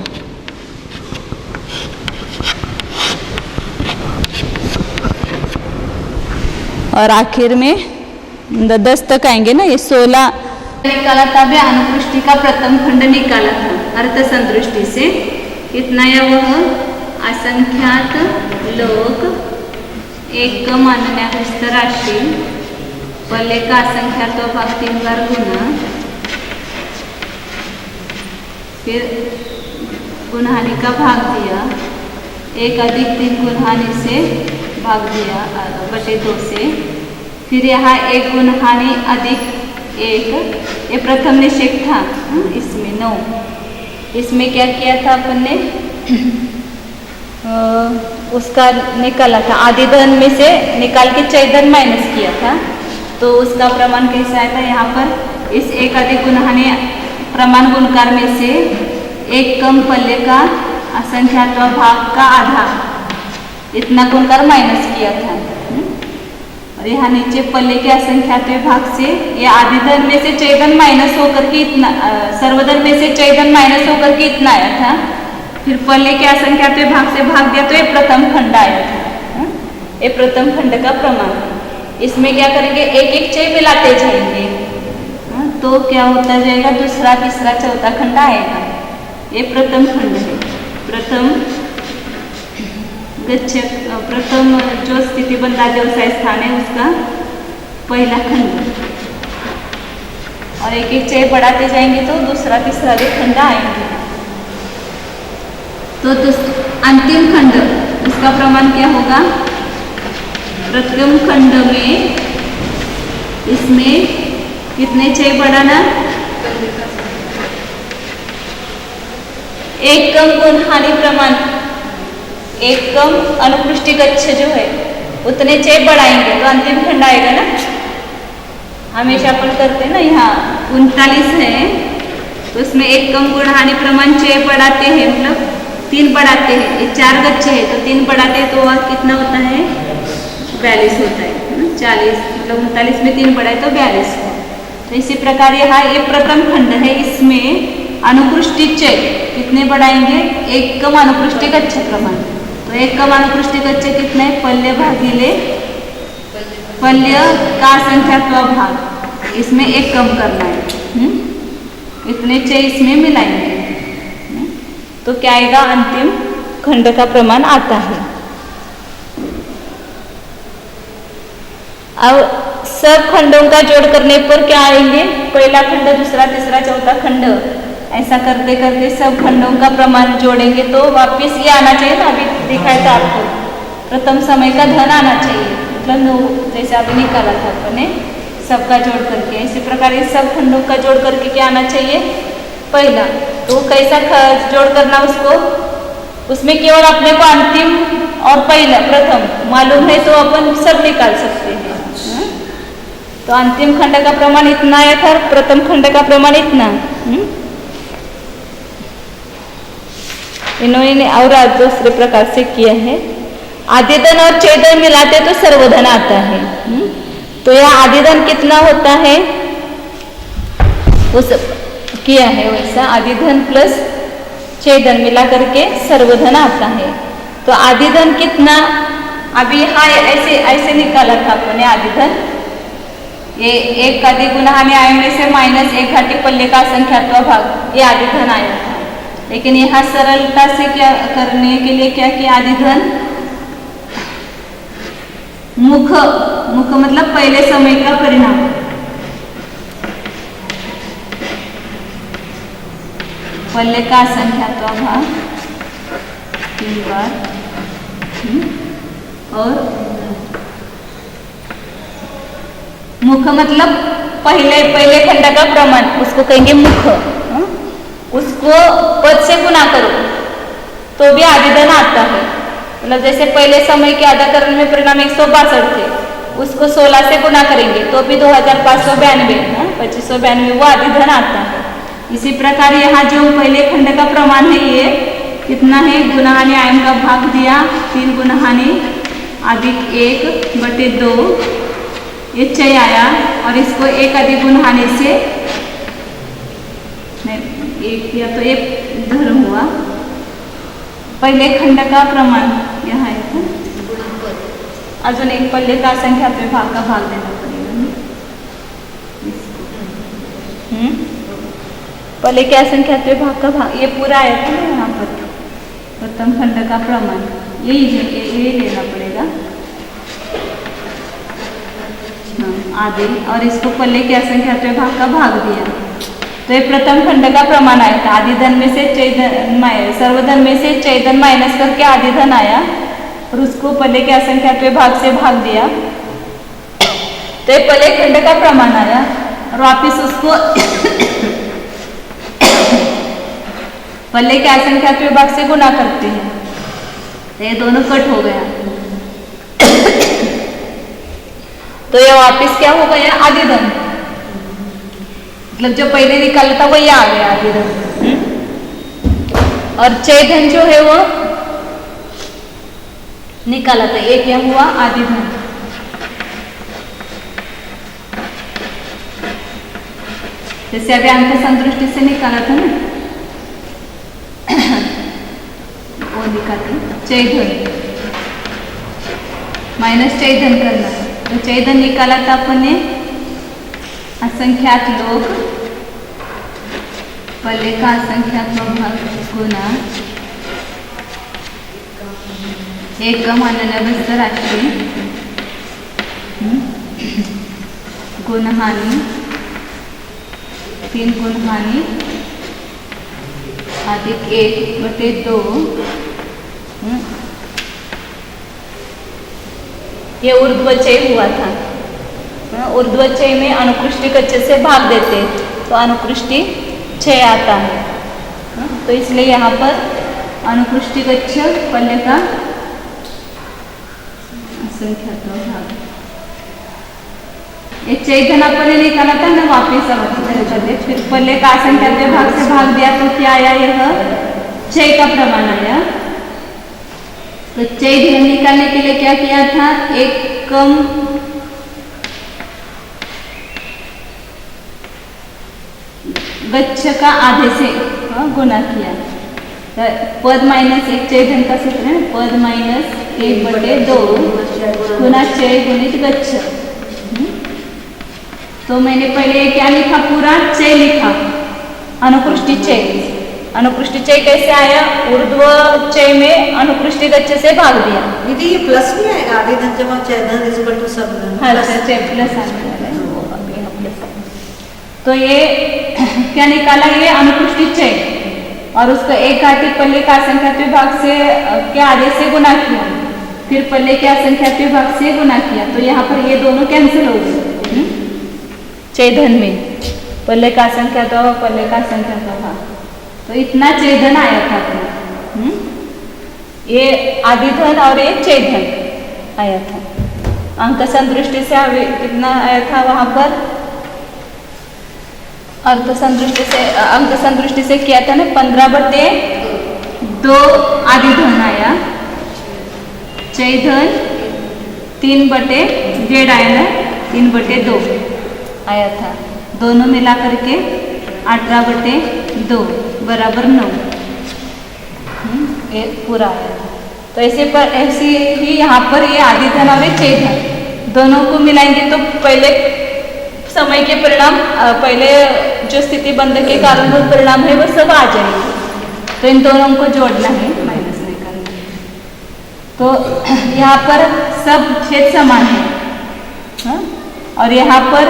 और आखिर में 10 तक आएंगे ना, ये 16 निकाला था भी, अनुपुष्टि का प्रथम खंड निकाला था अर्थ संदृष्टि से। कितना है वह, असंख्यात लोक, एक मानन्याग्रस्त राशि, पहले का असंख्यात भाग 3 बार गुना, फिर गुणहानि का भाग दिया, 1 + 3 गुणहानि से भाग दिया /2 से, फिर यहाँ 1 गुणहानि + 1, ये प्रथम निषेध था। इसमें 9, इसमें क्या किया था अपन ने, उसका निकाला था, आदि धन में से निकाल के चैधन माइनस किया था। तो उसका प्रमाण कैसा आया था, यहाँ पर इस 1 + गुणहानि प्रमाण गुणकार में से 1 कम पल्ले का असंख्यात भाग का आधा, इतना गुणकार माइनस किया था। और यहाँ नीचे पल्ले के असंख्यात भाग से ये आदि धन में से चैधन माइनस होकर के इतना, सर्वधन में से चैधन माइनस होकर के इतना आया था। फिर पल्ले के असंख्यात भाग से भाग दिया तो ये प्रथम खंड आया था। ये प्रथम खंड का प्रमाण। इसमें क्या करेंगे, 1-1 चय मिलाते जाएंगे, तो क्या होता जाएगा, दूसरा, तीसरा, चौथा खंड आएगा। ये प्रथम खंड है। प्रथम जो स्थिति बंधा व्यवसाय स्थान है उसका पहला खंड, और 1-1 चय बढ़ाते जाएंगे तो दूसरा, तीसरा भी खंड आएंगे। तो अंतिम खंड इसका प्रमाण क्या होगा, प्रथम खंड में इसमें कितने चय बढ़ाना, 1 कम गुणहानि प्रमाण, 1 कम अनुपुष्टि कक्ष जो है उतने चय बढ़ाएंगे तो अंतिम खंड आएगा ना। हमेशा अपन करते हैं ना, यहाँ 39 है तो उसमें 1 कम गुणहानि प्रमाण चय बढ़ाते हैं, मतलब 3 बढ़ाते हैं। ये 4 गच्छ है तो 3 बढ़ाते हैं तो वह कितना होता है, 42 होता है। 40 मतलब 39 में 3 बढ़ाए तो 42 है। तो इसी प्रकार यहाँ ये प्रथम खंड है, इसमें अनुपुष्टि चय कितने बढ़ाएंगे, 1 कम अनुपुष्टि कक्ष प्रमाण। तो 1 कम अनुपुष्टि कक्ष कितना है, पल्य भागिले पल्य का संख्यात्व भाग, इसमें 1 कम करना है। इतने चय इसमें मिलाएंगे। तो क्या आएगा, अंतिम खंड का प्रमाण आता है। अब सब खंडों का जोड़ करने पर क्या आएंगे, पहला खंड, दूसरा, तीसरा, चौथा खंड, ऐसा करते करते सब खंडों का प्रमाण जोड़ेंगे तो वापिस ये आना चाहिए ना, अभी दिखाया था आपको, प्रथम समय का धन आना चाहिए, मतलब 9, जैसे अभी निकाला था अपने सबका जोड़ करके। इसी प्रकार इस सब खंडों का जोड़ करके क्या आना चाहिए, पहला। तो कैसा जोड़ करना उसको, उसमें केवल अपने को अंतिम और पहला प्रथम मालूम है तो अपन सब निकाल सकते हैं। तो अंतिम खंड का प्रमाण इतना आया था, प्रथम खंड का प्रमाण इतना। इन्होंने और दूसरे प्रकार से किया है, आदिधन और चयधन मिलाते तो सर्वधन आता है। तो यह आदिधन कितना होता है, उस किया है वैसा, आदिधन प्लस चयधन मिला करके सर्वधन आता है। तो आदिधन कितना, अभी हाँ ऐसे ऐसे निकाला था अपने आदिधन, ये 1 का द्विगुना हमें आय में से -1 घाटी पल्ले का असंख्यात्व भाग, ये आदिधन आया था। लेकिन यहाँ सरलता से क्या करने के लिए क्या किया, आदिधन मुख, मुख मतलब पहले समय का परिणाम, पल्ले का असंख्यात्व भाग 3 बार, और मुख मतलब पहले खंड का प्रमाण, उसको कहेंगे मुख। उसको पद से गुना करो तो भी आदिधन आता है। मतलब जैसे पहले समय के आधाकरण में परिणाम 162 थे, उसको 16 से गुना करेंगे तो भी 2592, 2592 वो आदिधन आता है। इसी प्रकार यहाँ जो पहले खंड का प्रमाण है ये कितना है, गुणहानि आयम का भाग दिया, 3 गुणहानि अधिक 1/2, ये चय आया, और इसको 1 अधिक गुणहानि से एक किया तो एक धर्म हुआ। पहले खंड का प्रमाण यहाँ है, अजून एक पल्ले का असंख्यात्व भाग का भाग देना पड़ेगा। पल्ले के असंख्यात्व भाग का भाग, ये पूरा आया था ना यहाँ पर, प्रथम खंड का प्रमाण यही लेना पड़ेगा। आदि, और इसको पल्ले के असंख्यात्व भाग का भाग दिया तो ये प्रथम खंड का प्रमाण आया था। आदिधन में से चयधन, सर्वधन में से चयधन माइनस करके आदिधन आया, और उसको पल्ले के असंख्यात्व भाग से भाग दिया तो ये पल्ले खंड का प्रमाण आया, और वापिस उसको पल्ले के असंख्यात्व भाग से गुना करते हैं तो ये दोनों कट हो गया। तो ये वापिस क्या हो गया, आदिधन, मतलब जो पहले निकाला था वही आ गया आदिधन। और चयधन जो है वो निकाला था, ये क्या हुआ, आदिधन। जैसे अभी अंक संतुष्टि से निकाला था ना, वो निकालते चयधन माइनस चयधन करना, तो चयधन निकाला था अपन ने, असंख्यात लोग पल्ले का असंख्यात्मक भाग गुना एकम अनन्यस्त राशि गुणहानि 3 गुणहानि अधिक 1/2, ये ऊर्ध्वचय हुआ था। ऊर्ध्वचय में अनुकृष्टि कच्चे से भाग देते तो अनुकृष्टि 6 आता है, तो इसलिए यहाँ पर अनुकृष्टि कच्छ पल्ले का असंख्यात्मक भाग, ये चयधन अपन ने निकाला था ना, वापिस अब फिर पल्ले का असंख्यात्मक भाग से भाग दिया तो क्या आया, यह चय का प्रमाण आया। तो चयधन निकालने के लिए क्या किया था, एक कम गच्छ का आधे से गुना किया, तो पद -1 चयधन का सूत्र है, पद -1/2 गुना चय गुणित गच्छ। तो मैंने पहले क्या लिखा, पूरा चय लिखा, अनुकृष्टि चय, अनुकृष्टि चय कैसे आया? ऊर्ध्व चय में अनुकृष्टि गच्छ से भाग दिया। दीदी ये प्लस नहीं आएगा? आधे धन जमा चय धन इज इक्वल टू सब धन। हाँ चय प्लस आने वाला है, वो अभी यहाँ प्लस है। तो ये क्या निकाला? ये अनुकृष्टि चय, और उसको एक घाटी पल्ले का असंख्यात विभाग से क्या आदेश से गुना किया, फिर पल्ले के असंख्यात विभाग से गुना किया, तो यहाँ पर ये दोनों कैंसिल हो गए चय धन में। पल्ले का असंख्यात भाग, पल्ले का असंख्यात भाग, तो इतना चय धन आया था अपना। ये आदि धन और ये चय धन आया था। अंक संदृष्टि से कितना आया था वहां पर? अर्थ संदृष्टि से, अंक संदृष्टि से किया था ना 15/2 आदि धन आया, चय धन 3/1.5 आया ना, 3/2 आया था। दोनों मिला करके 18/2 बराबर 9 ये पूरा आया था। तो ऐसे ही यहाँ पर ये आदि धन और ये चय धन दोनों को मिलाएंगे तो पहले समय के परिणाम, पहले जो स्थिति बंध के कारणभूत परिणाम है वो सब आ जाएंगे। तो इन दोनों को जोड़ना है, माइनस नहीं करना है। तो यहाँ पर सब छेद समान है, हाँ? और यहाँ पर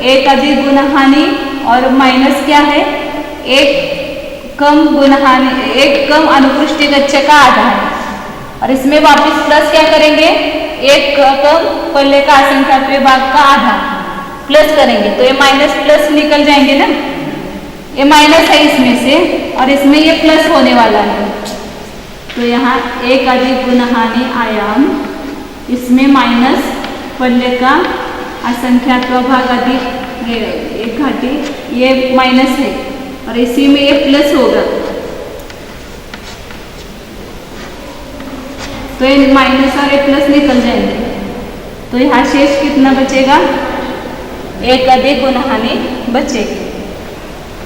एक अधिक गुणहानि और माइनस क्या है? एक कम गुणहानि, एक कम अनुकृष्टि गच्छ का आधा है, और इसमें वापस प्लस क्या करेंगे? एक कम पल्ले का असंख्यात विभाग का आधा प्लस करेंगे, तो ये माइनस प्लस निकल जाएंगे ना। ये माइनस है इसमें से, और इसमें ये प्लस होने वाला है। तो यहाँ एक अधिक गुणहानि आयाम, इसमें माइनस पल्ले का असंख्यात भाग अधिक एक घाटी, ये माइनस है, और इसी में ये प्लस होगा। तो ये माइनस और ये प्लस निकल जाएंगे, तो यहाँ शेष कितना बचेगा? एक अधिक गुणहानि बचेगी।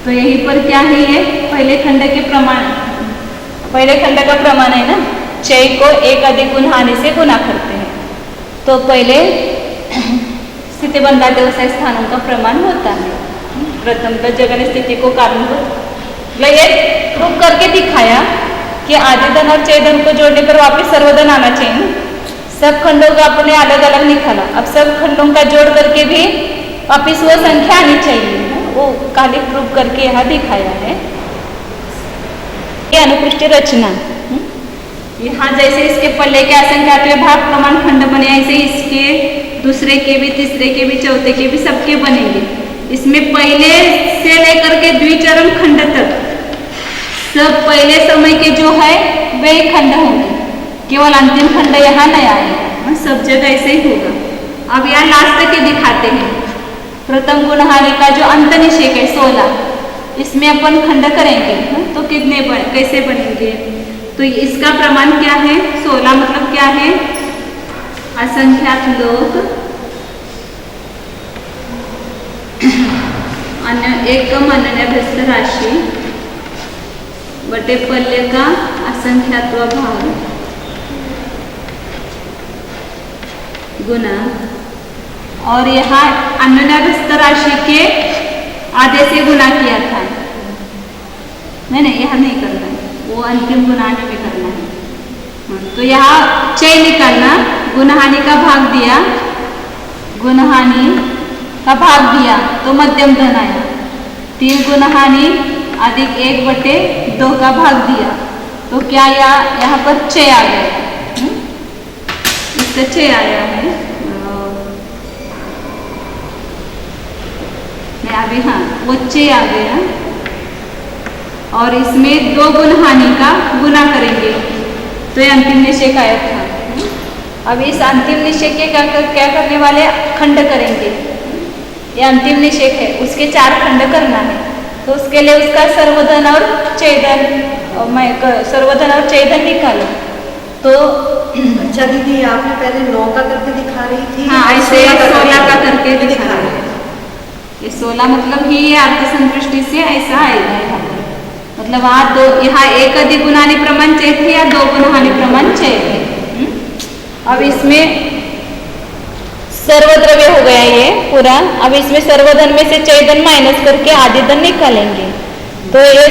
तो यहीं पर क्या है? ये पहले खंड के प्रमाण, पहले खंड का प्रमाण है ना, चय को एक अधिक गुणहानि से गुना करते हैं। तो पहले स्थिति बंधाते व्यवसाय स्थानों का प्रमाण होता है। प्रथम जगन स्थिति को कारणभूत, ये प्रूव करके दिखाया कि आदि धन और चय धन को जोड़ने पर वापस सर्वधन आना चाहिए। सब खंडों का अपने अलग अलग निकाला, अब सब खंडों का जोड़ करके भी वापिस वो संख्या आनी चाहिए, वो खाली प्रूव करके यहाँ दिखाया है। ये अनुकृष्टि रचना, यहाँ जैसे इसके पल्ले के असंख्यात विभाग प्रमाण खंड बने, ऐसे इसके दूसरे के भी, तीसरे के भी, चौथे के भी, सबके बनेंगे। इसमें पहले से लेकर के द्विचरम खंड तक सब पहले समय के जो है वे खंड होंगे, केवल अंतिम खंड यहाँ नहीं आएगा, सब जगह ऐसे ही होगा। अब यहाँ लास्ट के दिखाते हैं। प्रथम गुणहानि का जो अंत निषेक है 16, इसमें अपन खंड करेंगे तो कितने कैसे बनेंगे? तो इसका प्रमाण क्या है? 16 मतलब क्या है? असंख्यात लोग एक कम अनन्यभ्यस्त राशि बटे पल्ले का असंख्यात्व भाग गुना, और यहाँ अनन्यभ्यस्त राशि के आधे से गुना किया था। नहीं, यह नहीं करना है, वो अंतिम गुणाने में करना है। तो यहाँ चय निकालना, गुणहानि का भाग दिया, गुणहानि का भाग दिया तो मध्यम धन आया। 3 गुणहानि अधिक 1/2 का भाग दिया तो क्या यहाँ पर चय आ गया, इसका चय आया है। अभी हाँ वो चय आ गया, और इसमें 2 गुणहानि का गुना करेंगे तो ये अंतिम निषेक आया था। अब इस अंतिम निषेक के क्या करने वाले? खंड करेंगे। ये अंतिम निषेक है, उसके 4 खंड करना है, तो उसके लिए उसका सर्वधन और चयधन, सर्वधन और चयधन निकालो। तो अच्छा दीदी, आपने पहले 9 का करके दिखा रही थी। हाँ, ऐसे 16 का करके दिखा रही है। ये 16 मतलब ही ये अर्थ संतुष्टि से ऐसा आएगा यहाँ पर, मतलब यहाँ एक अधिक गुणहानि प्रमाण चय थे या 2 गुणहानि प्रमाण चय थे। अब इसमें सर्वद्रव्य हो गया ये पूरा। अब इसमें सर्वधन में से चयधन माइनस करके आदि धन निकालेंगे, तो ये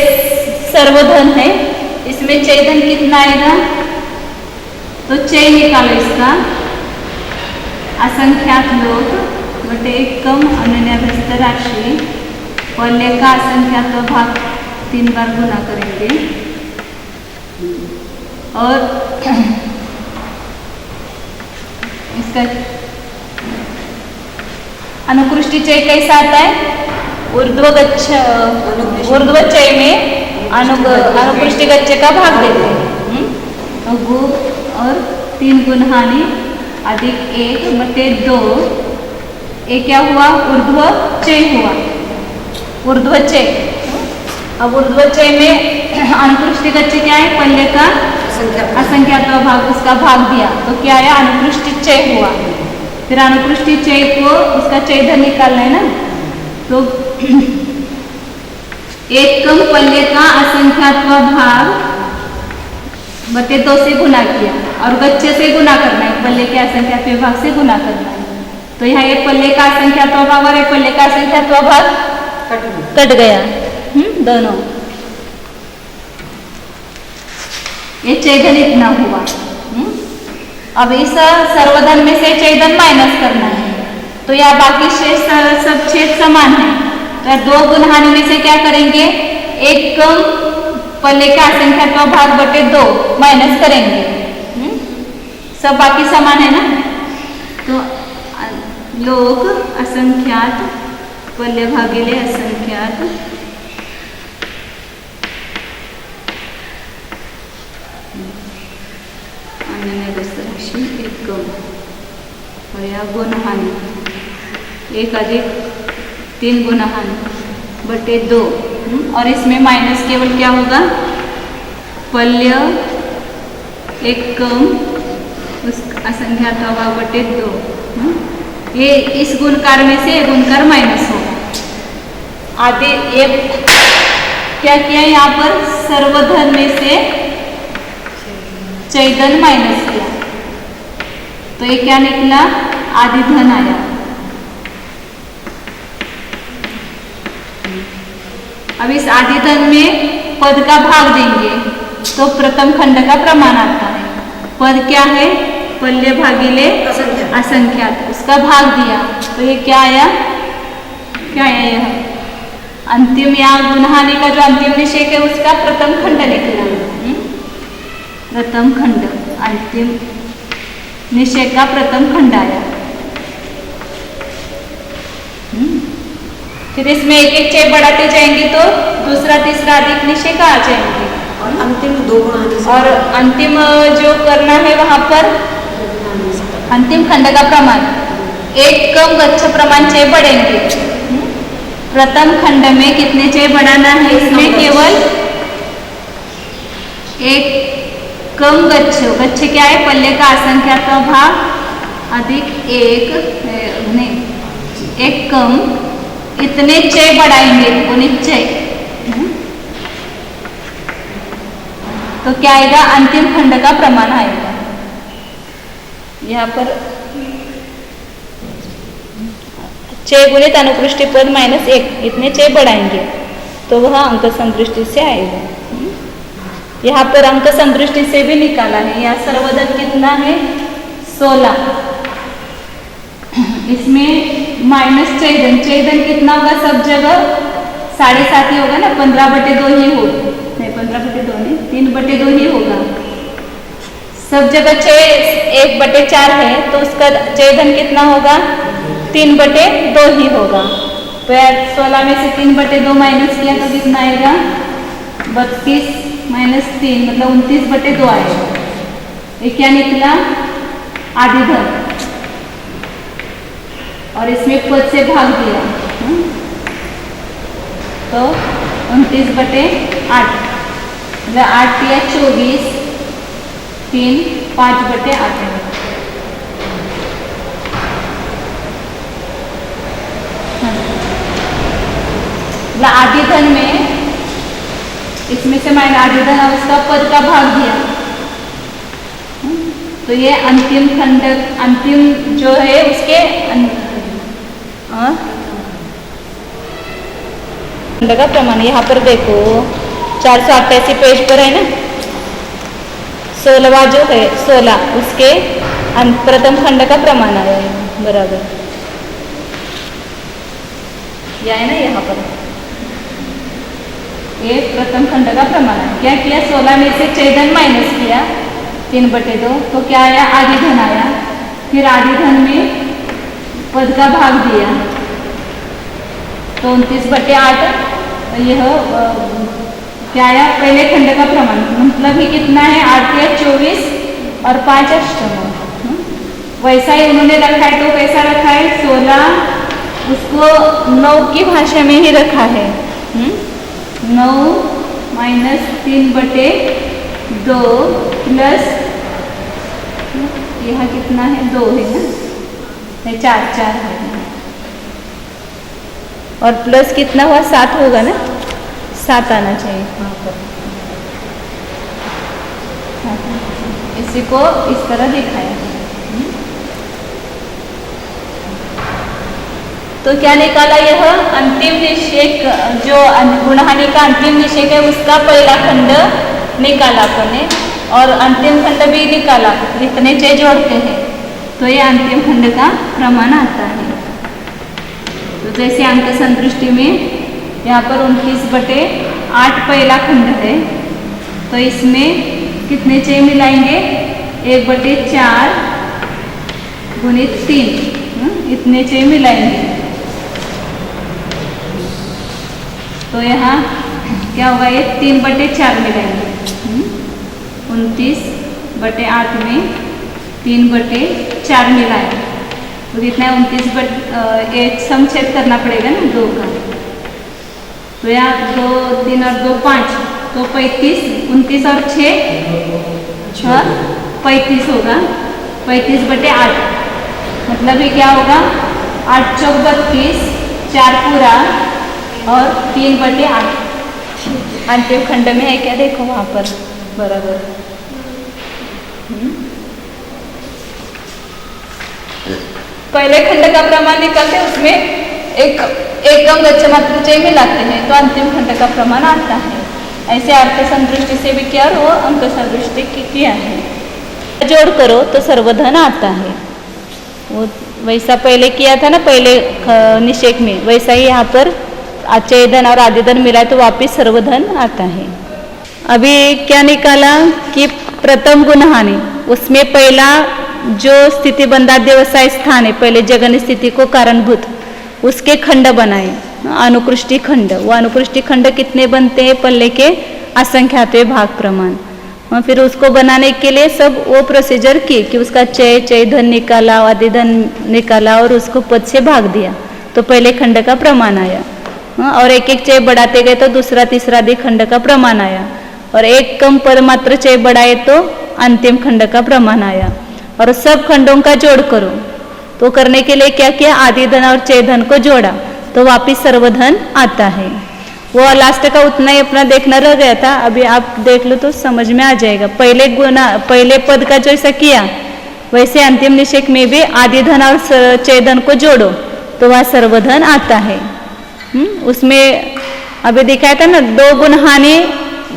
सर्वधन है, इसमें चय धन कितना आएगा? तो चय निकालो इसका, असंख्यात लोग बटे एकम अनन्यस्त राशि, पल्ले का असंख्यात भाग 3 बार गुना करेंगे और इसका अनुकृष्टि चय कैसा आता है? ऊर्ध्व चय में अनुकृष्टि गच्छ का भाग देते हैं। गु और 3 गुण हानि अधिक 1/2, ये क्या हुआ? ऊर्ध्व चय हुआ, ऊर्ध्व चय। अब ऊर्ध्व चय में अनुकृष्टि गच्छ क्या है? पल्ले का असंख्यात भाग, उसका भाग दिया तो क्या है? अनुकृष्टि चय हुआ। फिर अनुकृष्टि चय को उसका चय धन निकालना है ना, तो एकम पल्ले का असंख्यात भाग बटे 2 से गुना किया और गच्छ से गुना करना है, पल्ले के असंख्यात भाग से गुना करना है। तो यहाँ ये पल्ले का असंख्यात भाग और ये पल्ले का असंख्यात भाग कट गया, दोनों। ये चयधन इतना हुआ। अब इस सर्वधन में से चयधन माइनस करना है, तो यहाँ बाकी शेष सब छेद समान है, तो 2 गुण हानि में से क्या करेंगे? एकम पल्ले का असंख्यात भाग बटे 2 माइनस करेंगे, सब बाकी समान है ना। तो लोग असंख्यात पल्ले भागिले असंख्यात राशि एकम और यहाँ गुण हानि 1 अधिक 3 गुण हानि बटे 2, और इसमें माइनस केवल क्या होगा? पल्य एकम उस असंख्यात भाग बटे 2। ये इस गुणकार में से गुणकार माइनस होगा। आधे ये क्या किया? यहाँ पर सर्वधन में से चयधन माइनस किया, तो ये क्या निकला? आदि धन आया। अब इस आदि धन में पद का भाग देंगे तो प्रथम खंड का प्रमाण आता है। पद क्या है? पल्य भागिले असंख्यात, उसका भाग दिया तो ये क्या आया? क्या आया? यह अंतिम या गुणहानि का जो अंतिम निषेक है उसका प्रथम खंड निकला। प्रथम खंड, अंतिम निषेक का प्रथम खंड आया। फिर इसमें एक एक चय बढ़ाते जाएंगे तो दूसरा तीसरा अधिक निषेक आ जाएंगे और अंतिम 2 गुण हानि से, और अंतिम जो करना है वहां पर अंतिम खंड का प्रमाण एक कम गच्छ प्रमाण चय बढ़ेंगे। प्रथम खंड में कितने चय बढ़ाना है? इसमें केवल एक कम गच्छ, गच्छ क्या है? पल्ले का असंख्यात भाग अधिक 1 कम, इतने चय बढ़ाएंगे गुणित चय, तो क्या आएगा? अंतिम खंड का प्रमाण आएगा। यहाँ पर चय गुणित अनुकृष्टि पद -1, इतने चय बढ़ाएंगे तो वह अंक संदृष्टि से आएगा। यहाँ पर अंक संदृष्टि से भी निकाला है। यहाँ सर्वधन कितना है? 16। इसमें माइनस चयधन, चयधन कितना होगा? सब जगह 7.5 ही होगा ना, 15/2 ही होगा, नहीं 15/2 नहीं, 3/2 ही होगा। सब जगह 1/4 है तो उसका चयधन कितना होगा? 3/2 ही होगा। तो यार 16 में से 3/2 माइनस किया तो कितना आएगा? 32 - 3 मतलब 29/2 आएगा। ये क्या निकला? आदि धन। और इसमें पद से भाग दिया तो 29/8 मतलब 8 या 24, 3 5/8 है। आदि धन में इसमें से मैंने आदि धन उसका पद का भाग दिया तो ये अंतिम खंड, अंतिम जो है उसके खंड का प्रमाण। यहाँ पर देखो 488 पेज पर है ना, 16वां जो है 16 उसके प्रथम खंड का प्रमाण आया है बराबर। यह है ना यहाँ पर ये प्रथम खंड का प्रमाण है। क्या किया, 16 में से छेदन माइनस किया 3/2 तो क्या आया, आधी धन आया। फिर आधी धन में पद का भाग दिया तो 29/8 यह क्या आया, पहले खंड का प्रमाण। मतलब ही कितना है, 8 या 24 और 5 अष्टम। वैसा ही उन्होंने रखा है, तो कैसा रखा है, 16 उसको 9 की भाषा में ही रखा है। 9 माइनस 3/2 प्लस यहाँ कितना है, 2 है ना, 4 है और प्लस कितना हुआ, 7 होगा ना, 7 आना चाहिए वहाँ पर। इसी को इस तरह दिखाया है। तो क्या निकाला, यह अंतिम निषेक जो गुणहानि का अंतिम निषेक है उसका पहला खंड निकाला अपने, और अंतिम खंड भी निकाला, इतने चीज जोड़ते हैं तो ये अंतिम खंड का प्रमाण आता है। तो जैसे अंक संतुष्टि में यहाँ पर 29/8 पहला खंड है, तो इसमें कितने चेय मिलाएंगे, 1/4 गुणित 3 इतने चेय मिलाएंगे। तो यहाँ क्या होगा, ये 3/4 मिलाएंगे। 29/8 में 3/4 मिलाएं तो कितना है, 29 समछेद करना पड़ेगा ना 2 का। तो यहाँ 2 3 और 2 5 तो 35, 29 और 6 35 होगा, 35/8 मतलब ये क्या होगा, 8 चौक 32, 4 पूरा और 3/8 अंतिम खंड में है। क्या देखो वहां पर बराबर। पहले खंड का प्रमाण निकालते उसमें एकम गच्छ मात्र चय मिलाते हैं तो अंतिम खंड का प्रमाण आता है। ऐसे अर्थ संदृष्टि से भी किया और वो अंक संदृष्टि किया है। जोड़ करो तो सर्वधन आता है। वो वैसा पहले किया था ना, पहले निषेक में, वैसा ही यहाँ पर चेदन और आदिधन मिलाए तो वापिस सर्वधन आता है। अभी क्या निकाला कि प्रथम गुणहानि, उसमें पहला जो स्थिति बंधा व्यवसाय स्थान है, पहले जगन स्थिति को कारणभूत उसके खंड बनाए, अनुकृष्टि खंड। वो अनुकृष्टि खंड कितने बनते हैं, पल्ले के असंख्यातवें भाग प्रमाण। फिर उसको बनाने के लिए सब वो प्रोसीजर की कि उसका चय धन निकाला, आदिधन निकाला और उसको पद से भाग दिया तो पहले खंड का प्रमाण आया। और एक एक चय बढ़ाते गए तो दूसरा तीसरा आदि खंड का प्रमाण आया, और एक कम पद मात्र चय बढ़ाए तो अंतिम खंड का प्रमाण आया। और सब खंडों का जोड़ करो तो करने के लिए क्या किया, आदिधन और चयधन को जोड़ा तो वापिस सर्वधन आता है। वो लास्ट का उतना ही अपना देखना रह गया था, अभी आप देख लो तो समझ में आ जाएगा। पहले पद का जैसा किया वैसे अंतिम निषेक में भी आदिधन और चयधन को जोड़ो तो वह सर्वधन आता है। उसमें अभी दिखाया था ना, 2 गुणहानि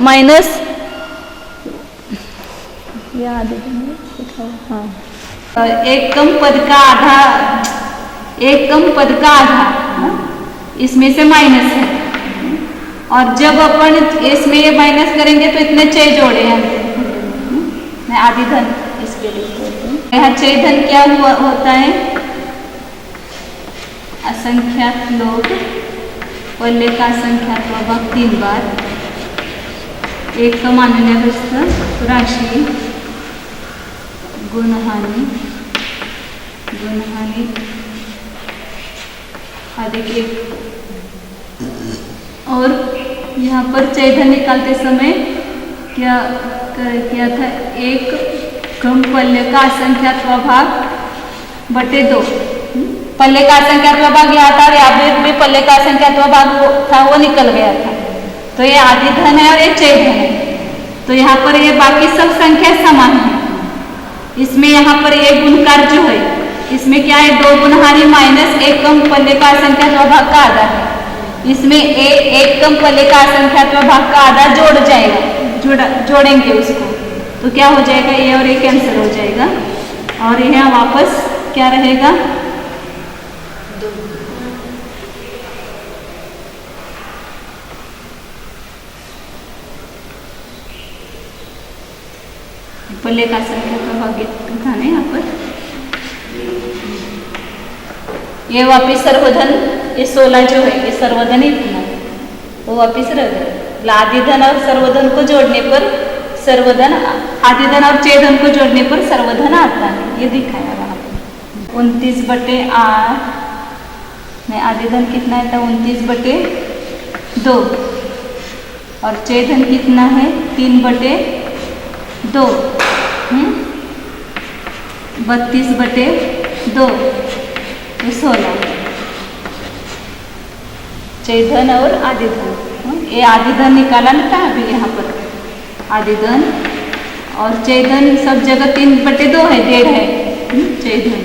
माइनस एक कम पद का आधा इसमें से माइनस है, और जब अपन इसमें ये माइनस करेंगे तो इतने चय जोड़े हैं। मैं आदिधन इसके लिए यहाँ चयधन क्या होता है, असंख्यात लोग पल्ले का असंख्यात भाग 3 बार, एक कम अनन्यग्रस्त राशि गुणहानि अधिक 1। और यहाँ पर चयधन निकालते समय क्या था, एक कम पल्ले का असंख्यात भाग बटे 2। पल्ले का असंख्यात भाग यहाँ था और यहाँ भी पल्ले का असंख्यात भाग था, वो निकल गया था। तो ये आदिधन है और ये चयधन है। तो यहाँ पर ये बाकी सब संख्या समान है। इसमें यहाँ पर एक गुणकार जो है इसमें क्या है, 2 गुणहानि माइनस एक कम पल्ले का असंख्यात भाग का आधा है। इसमें एक कम पल्ले का असंख्यात्मक भाग का आधा जोड़ जाएगा, जोड़ेंगे उसको, तो क्या हो जाएगा, ये और ये कैंसिल हो जाएगा और यहाँ वापस क्या रहेगा, पल्ले का असंख्यात्मक भाग दिखाना है यहाँ पर। ये वापिस सर्वधन, ये 16 जो है ये सर्वधन इतना वो वापिस रह गया। आदि धन और सर्वधन को जोड़ने पर सर्वधन, आदि धन और चेधन को जोड़ने पर सर्वधन आता है, ये दिखाया वहाँ पर। 29/8 में आदि धन कितना है था, 29/2 और चेधन कितना है 3/2, 32/2, 16 चेधन और आदि धन। ये आदि धन निकाला ना था अभी यहाँ पर, आदि धन और चेधन सब जगह 3/2 है, 1.5 है चेधन,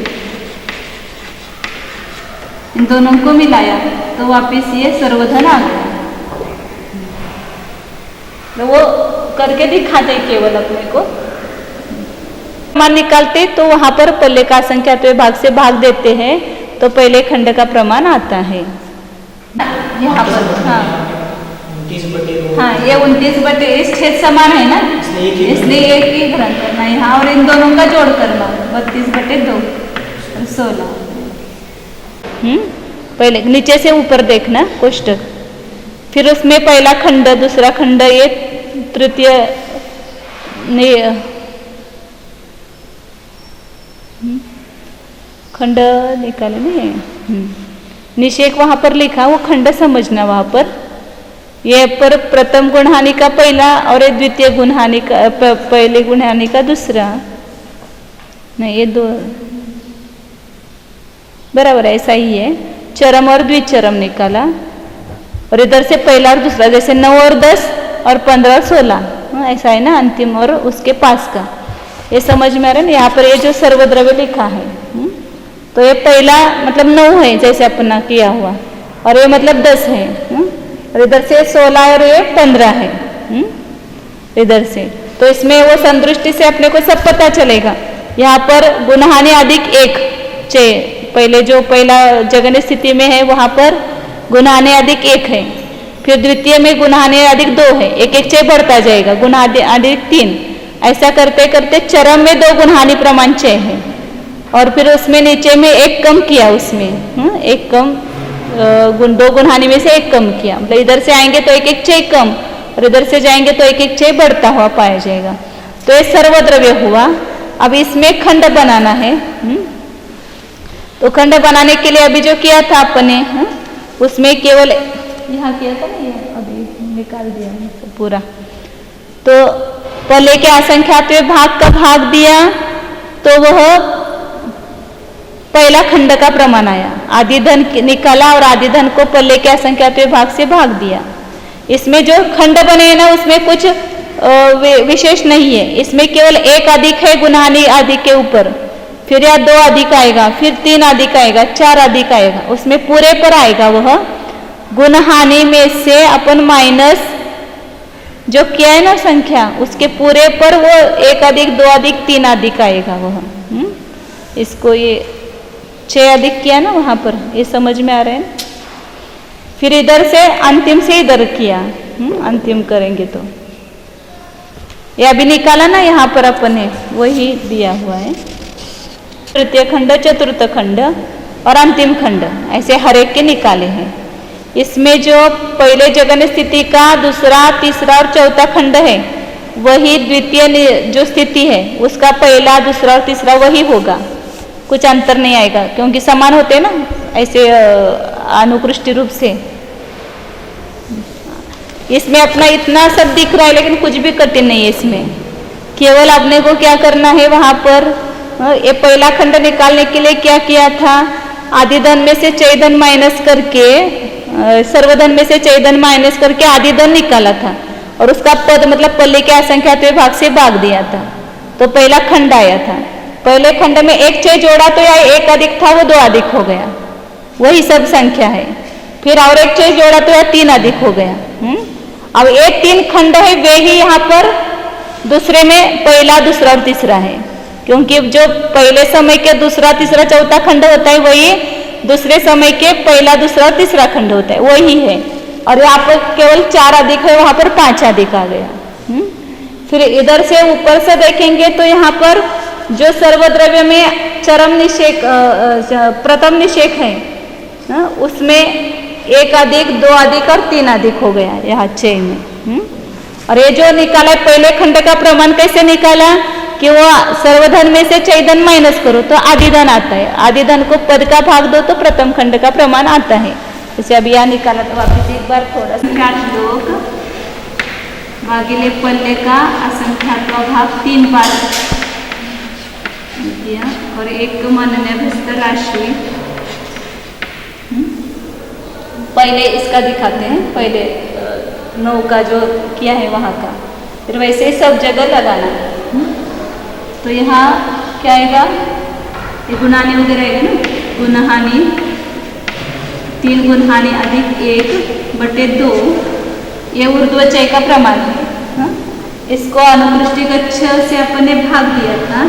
इन दोनों को मिलाया तो वापिस ये सर्वधन आ गया। तो वो करके दिखाते केवल अपने को प्रमाण निकालते, तो वहां पर पल्ले का असंख्यात्मक भाग से भाग देते हैं तो पहले खंड का प्रमाण आता है यहाँ पर। हाँ हाँ, ये 29/, इस छेद समान है ना, इसलिए एक ही ग्रहण करना है यहाँ और इन दोनों का जोड़ करना, 32/2 16। पहले नीचे से ऊपर देखना कोष्टक, फिर उसमें पहला खंड, दूसरा खंड, ये तृतीय खंड निकाले नहीं, निषेक वहां पर लिखा, वो खंड समझना वहां पर। ये पर प्रथम गुणहानि का पहला और ये द्वितीय गुणहानि का पहले गुणहानि का दूसरा, नहीं ये दो बराबर ऐसा ही है। चरम और द्विचरम निकाला और इधर से पहला और दूसरा, जैसे 9 और 10 और 15 और 16 ऐसा है ना, अंतिम और उसके पास का, ये समझ में आ रहा है ना। यहाँ पर ये जो सर्वद्रव्य लिखा है, तो ये पहला मतलब 9 है जैसे अपना किया हुआ, और ये मतलब 10 है, और इधर से 16 और ये 15 है इधर से, तो इसमें वो संदृष्टि से अपने को सब पता चलेगा। यहाँ पर गुणहानि अधिक 1 पहले जो पहला जगन स्थिति में है वहां पर गुणहानि अधिक 1 है, फिर द्वितीय में गुणहानि अधिक 2 है, 1 6 बढ़ता जाएगा, गुणहानि अधिक 3, ऐसा करते करते चरम में 2 गुणहानि प्रमाण 6 है, और फिर उसमें नीचे में 1 कम किया, उसमें 1 कम 2 गुणहानि में से 1 कम किया, मतलब इधर से आएंगे तो 1 6 कम और इधर से जाएंगे तो 1 6 बढ़ता हुआ पाया जाएगा। तो ये सर्वद्रव्य हुआ। अब इसमें खंड बनाना है, तो खंड बनाने के लिए अभी जो किया था अपने, उसमें केवल यहाँ किया था ना, ये अभी निकाल दिया सब पूरा। तो पहले के असंख्यात्मक भाग का भाग दिया तो वह पहला खंड का प्रमाण आया, आदि धन निकाला और आदि धन को पहले के असंख्यात्मक भाग से भाग दिया। इसमें जो खंड बने हैं ना, उसमें कुछ विशेष नहीं है, इसमें केवल 1 अधिक है गुणहानि आदि के ऊपर, फिर या 2 अधिक आएगा, फिर 3 अधिक आएगा, 4 अधिक आएगा, उसमें पूरे पर आएगा वह गुणहानि में से अपन माइनस जो किया है ना संख्या, उसके पूरे पर वो 1 अधिक 2 अधिक 3 अधिक आएगा वह। इसको ये 6 अधिक किया ना वहां पर, ये समझ में आ रहे हैं। फिर इधर से अंतिम से इधर किया, अंतिम करेंगे तो ये अभी निकाला ना यहाँ पर अपन ने, वही दिया हुआ है। तृतीय खंड, चतुर्थ खंड और अंतिम खंड ऐसे हर एक के निकाले हैं। इसमें जो पहले जगन स्थिति का दूसरा, तीसरा और चौथा खंड है, वही द्वितीय जो स्थिति है उसका पहला, दूसरा और तीसरा वही होगा, कुछ अंतर नहीं आएगा, क्योंकि समान होते हैं ना ऐसे अनुकृष्टि रूप से। इसमें अपना इतना सब दिख रहा है लेकिन कुछ भी कठिन नहीं है इसमें, केवल अपने को क्या करना है, वहां पर ये पहला खंड निकालने के लिए क्या किया था, आदि धन में से चैधन माइनस करके, सर्वधन में से चैधन माइनस करके आदि धन निकाला था, और उसका पद मतलब पल्ले के असंख्यात्मक भाग से भाग दिया था, तो पहला खंड आया था। पहले खंड में 1 6 जोड़ा तो या 1 अधिक था वो 2 अधिक हो गया, वही सब संख्या है। फिर और एक चीज जोड़ा तो यह 3 अधिक हो गया। अब ये 3 खंड है वे ही यहाँ पर दूसरे में पहला, दूसरा और तीसरा है, क्योंकि जो पहले समय के दूसरा, तीसरा, चौथा खंड होता है वही दूसरे समय के पहला, दूसरा और तीसरा खंड होता है, वही है। और यहाँ पर केवल 4 अधिक है, वहां पर 5 अधिक आ गया। फिर इधर से ऊपर से देखेंगे तो यहाँ पर जो सर्वद्रव्य में चरम निषेक, प्रथम निषेक है, उसमें 1 अधिक, 2 अधिक और 3 अधिक हो गया यहाँ 6 में। और ये जो निकाला है पहले खंड का प्रमाण कैसे निकाला कि वो सर्वधन में से चैधन माइनस करो तो आदिधन आता है, आदिधन को पद का भाग दो तो प्रथम खंड का प्रमाण आता है। जैसे अभी यहाँ निकाला तो वापिस एक बार थोड़ा सा श्लोक भागिले पल्ले का असंख्यात्व भाग 3 बार दिया और एक माननीयभ्यस्त राशि। पहले इसका दिखाते हैं, पहले 9 का जो किया है वहाँ का, फिर वैसे ही सब जगह लगाना। तो यहाँ क्या आएगा, ये गुणानी वगैरह आएगा ना, गुणहानि 3 गुणहानि अधिक 1/2, ये ऊर्ध्वचय का प्रमाण है। इसको अनुकृष्टि गच्छ से अपन ने भाग दिया था,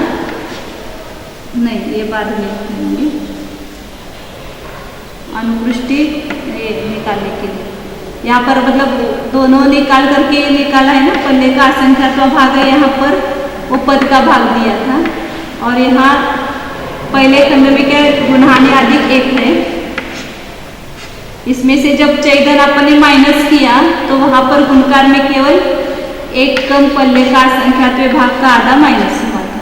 नहीं ये बाद में लिखेंगे, अनुकृष्टि निकालने के लिए यहाँ पर मतलब दोनों निकाल करके निकाला है ना, पल्ले का असंख्यात्व भाग है, यहाँ पर वो पद का भाग दिया था। और यहाँ पहले खंड में क्या गुणहानि अधिक 1 है, इसमें से जब चैधन अपन ने माइनस किया तो वहां पर गुणकार में केवल 1 कम पल्ले का असंख्यात्व भाग का आधा माइनस हुआ था,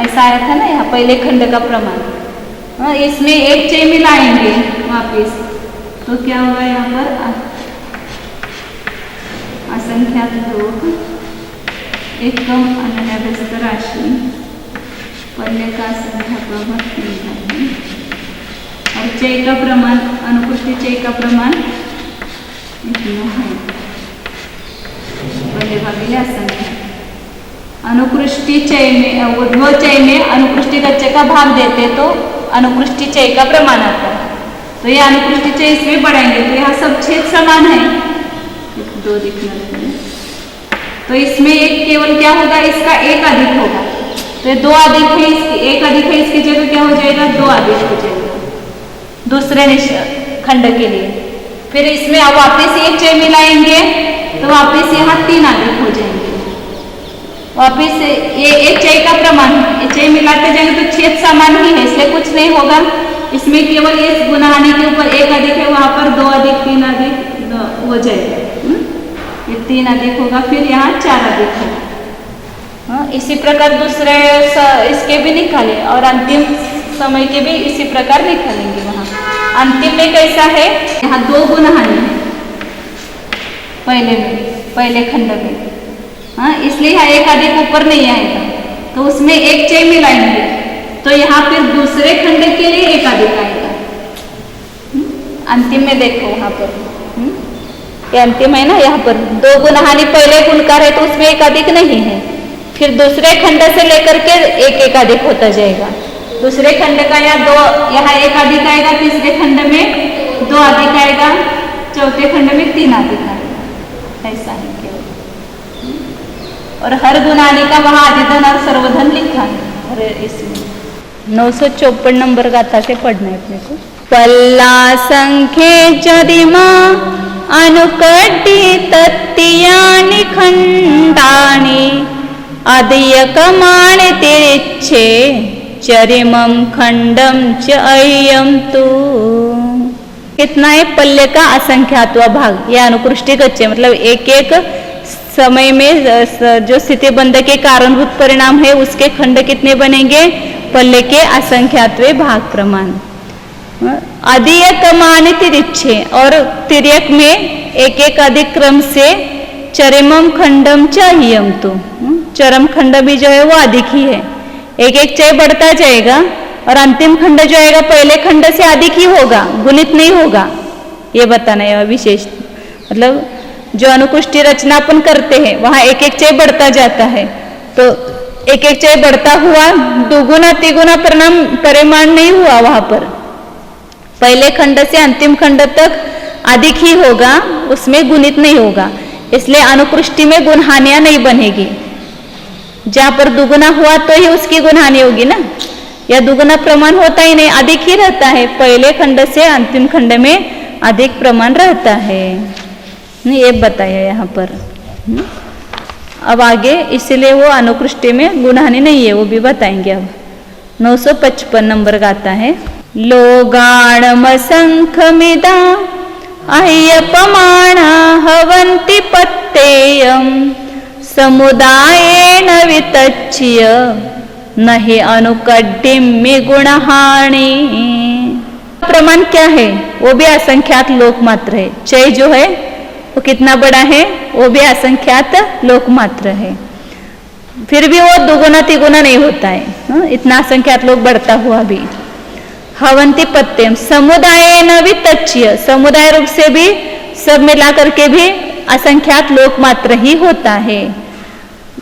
ऐसा आया था ना यहाँ पहले खंड का प्रमाण। इसमें 1 चय मिलाएंगे वापिस तो क्या होगा, यहाँ पर असंख्यात्व 1 कम अनन्यभ्यस्त राशि पल्ले का असंख्यात्व भाग 3 है और चय का प्रमाण, अनुकृष्टि चय का प्रमाण इतना है, पल्ले भागिले असंख्यात्व। अनुकृष्टि चय में, ऊर्ध्व चय में अनुकृष्टि गच्छ का भाग देते तो अनुकृष्टि चय का प्रमाण आता है। तो ये अनुकृष्टि चय इसमें बढ़ाएंगे तो यहाँ सब छेद समान है, 2 दिखना चाहिए, तो इसमें एक केवल क्या होगा, इसका 1 अधिक होगा, तो ये 2 अधिक है, इसकी 1 अधिक है, इसकी जगह क्या हो जाएगा, 2 अधिक हो जाएगा दूसरे खंड के लिए। फिर इसमें अब वापिस 1 चय मिलाएंगे तो वापिस यहाँ 3 अधिक हो जाएंगे, वापिस ये 1 चय का प्रमाण है, चय मिलाते जाएंगे तो छेद समान ही है, इसलिए कुछ नहीं होगा। इसमें केवल इस गुणहानि के ऊपर 1 अधिक है, वहां पर 2 अधिक 3 अधिक हो जाएगा, ये 3 अधिक होगा, फिर यहाँ 4 अधिक होगा। इसी प्रकार दूसरे इसके भी निकाले और अंतिम समय के भी इसी प्रकार निकालेंगे। वहाँ अंतिम में कैसा है, यहाँ 2 गुणहानि है पहले में, पहले खंड में, इसलिए यहाँ 1 अधिक ऊपर नहीं आएगा, तो उसमें 1 चय मिलाएंगे तो यहाँ फिर दूसरे खंड के लिए 1 अधिक आएगा। अंतिम में देखो वहाँ पर ये अंतिम है ना, यहाँ पर 2 गुणहानि पहले गुणकार है तो उसमें 1 अधिक नहीं है, फिर दूसरे खंड से लेकर के 1 अधिक होता जाएगा। दूसरे खंड का यहाँ 1 अधिक आएगा, तीसरे खंड में 2 अधिक आएगा, चौथे खंड में 3 अधिक आएगा, ऐसा है केवल। और हर गुणानी का वहाँ आदिधन और सर्वधन लिखा है। और इसमें 954 नंबर गाथा से पढ़ना है अपने को। पल्ला संख्ये जदिमा अनुकड्डी तत्तियानि खंडानि अदयकमाणि तिरिच्छे चरिमं खंडम च अय्यम तु। कितना है, पल्ले का असंख्यात्व भाग या अनुकृष्टि गच्छ, मतलब एक एक समय में जो स्थिति बंध के कारणभूत परिणाम है उसके खंड कितने बनेंगे, पल्ले के असंख्यात्व भाग प्रमाण। अदीयकमानि तिरिच्छे, और तिर्यक में एक एक अधिक क्रम से चरमम खंडम चाहिए तो चरम खंड भी जो है वो अधिक ही है, एक एक चय बढ़ता जाएगा और अंतिम खंड जो आएगा पहले खंड से अधिक ही होगा, गुणित नहीं होगा। ये बताना है विशेष, मतलब जो अनुकृष्टि रचना अपन करते हैं वहां एक एक चय बढ़ता जाता है, तो एक एक चय बढ़ता हुआ दुगुना तिगुना परिमाण नहीं हुआ वहां पर, पहले खंड से अंतिम खंड तक अधिक ही होगा, उसमें गुणित नहीं होगा, इसलिए अनुकृष्टि में गुणहानियां नहीं बनेगी। जहां पर दुगुना हुआ तो ही उसकी गुणहानि होगी ना, या दुगुना प्रमाण होता ही नहीं, अधिक ही रहता है। पहले खंड से अंतिम खंड में अधिक प्रमाण रहता है, ये बताया यहाँ पर। अब आगे इसलिए वो अनुकृष्टि में गुणहानि नहीं है, वो भी बताएंगे। अब 955 नंबर गाता है। लोगाणमसंखमिदा अह्यपमाणा हवन्ति पत्तेयं समुदायेन वितच्य नहि अनुकड्डिम्य गुणहानि। प्रमाण क्या है? वो भी असंख्यात लोक मात्र है। चय जो है वो कितना बड़ा है? वो भी असंख्यात लोक मात्र है, फिर भी वो दुगुना तिगुना नहीं होता है, इतना असंख्यात लोग बढ़ता हुआ भी। हवंती पत्यम समुदाय न वितच्य, समुदाय रूप से भी सब मिला करके भी असंख्यात लोक मात्र ही होता है।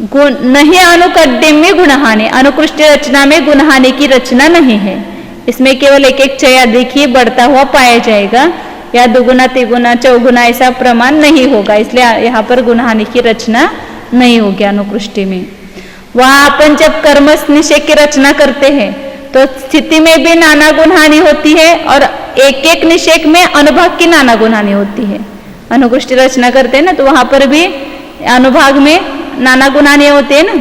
गुण नहीं अनुकड्डिम्य गुणहानि, अनुकृष्ट रचना में गुणहानि की रचना नहीं है, इसमें केवल एक एक चय अधिक ही बढ़ता हुआ पाया जाएगा, या दुगुना तिगुना चौगुना ऐसा प्रमाण नहीं होगा, इसलिए यहाँ पर गुणहानि की रचना नहीं होगी अनुकृष्टि में। वहां अपन जब कर्म निषेध की रचना करते हैं तो स्थिति में भी नाना गुणहानि होती है, और एक एक निषेध में अनुभाग की नाना गुणहानि होती है। अनुकृष्टि रचना करते हैं ना, तो वहां पर भी अनुभाग में नाना गुणहानि होते हैं ना,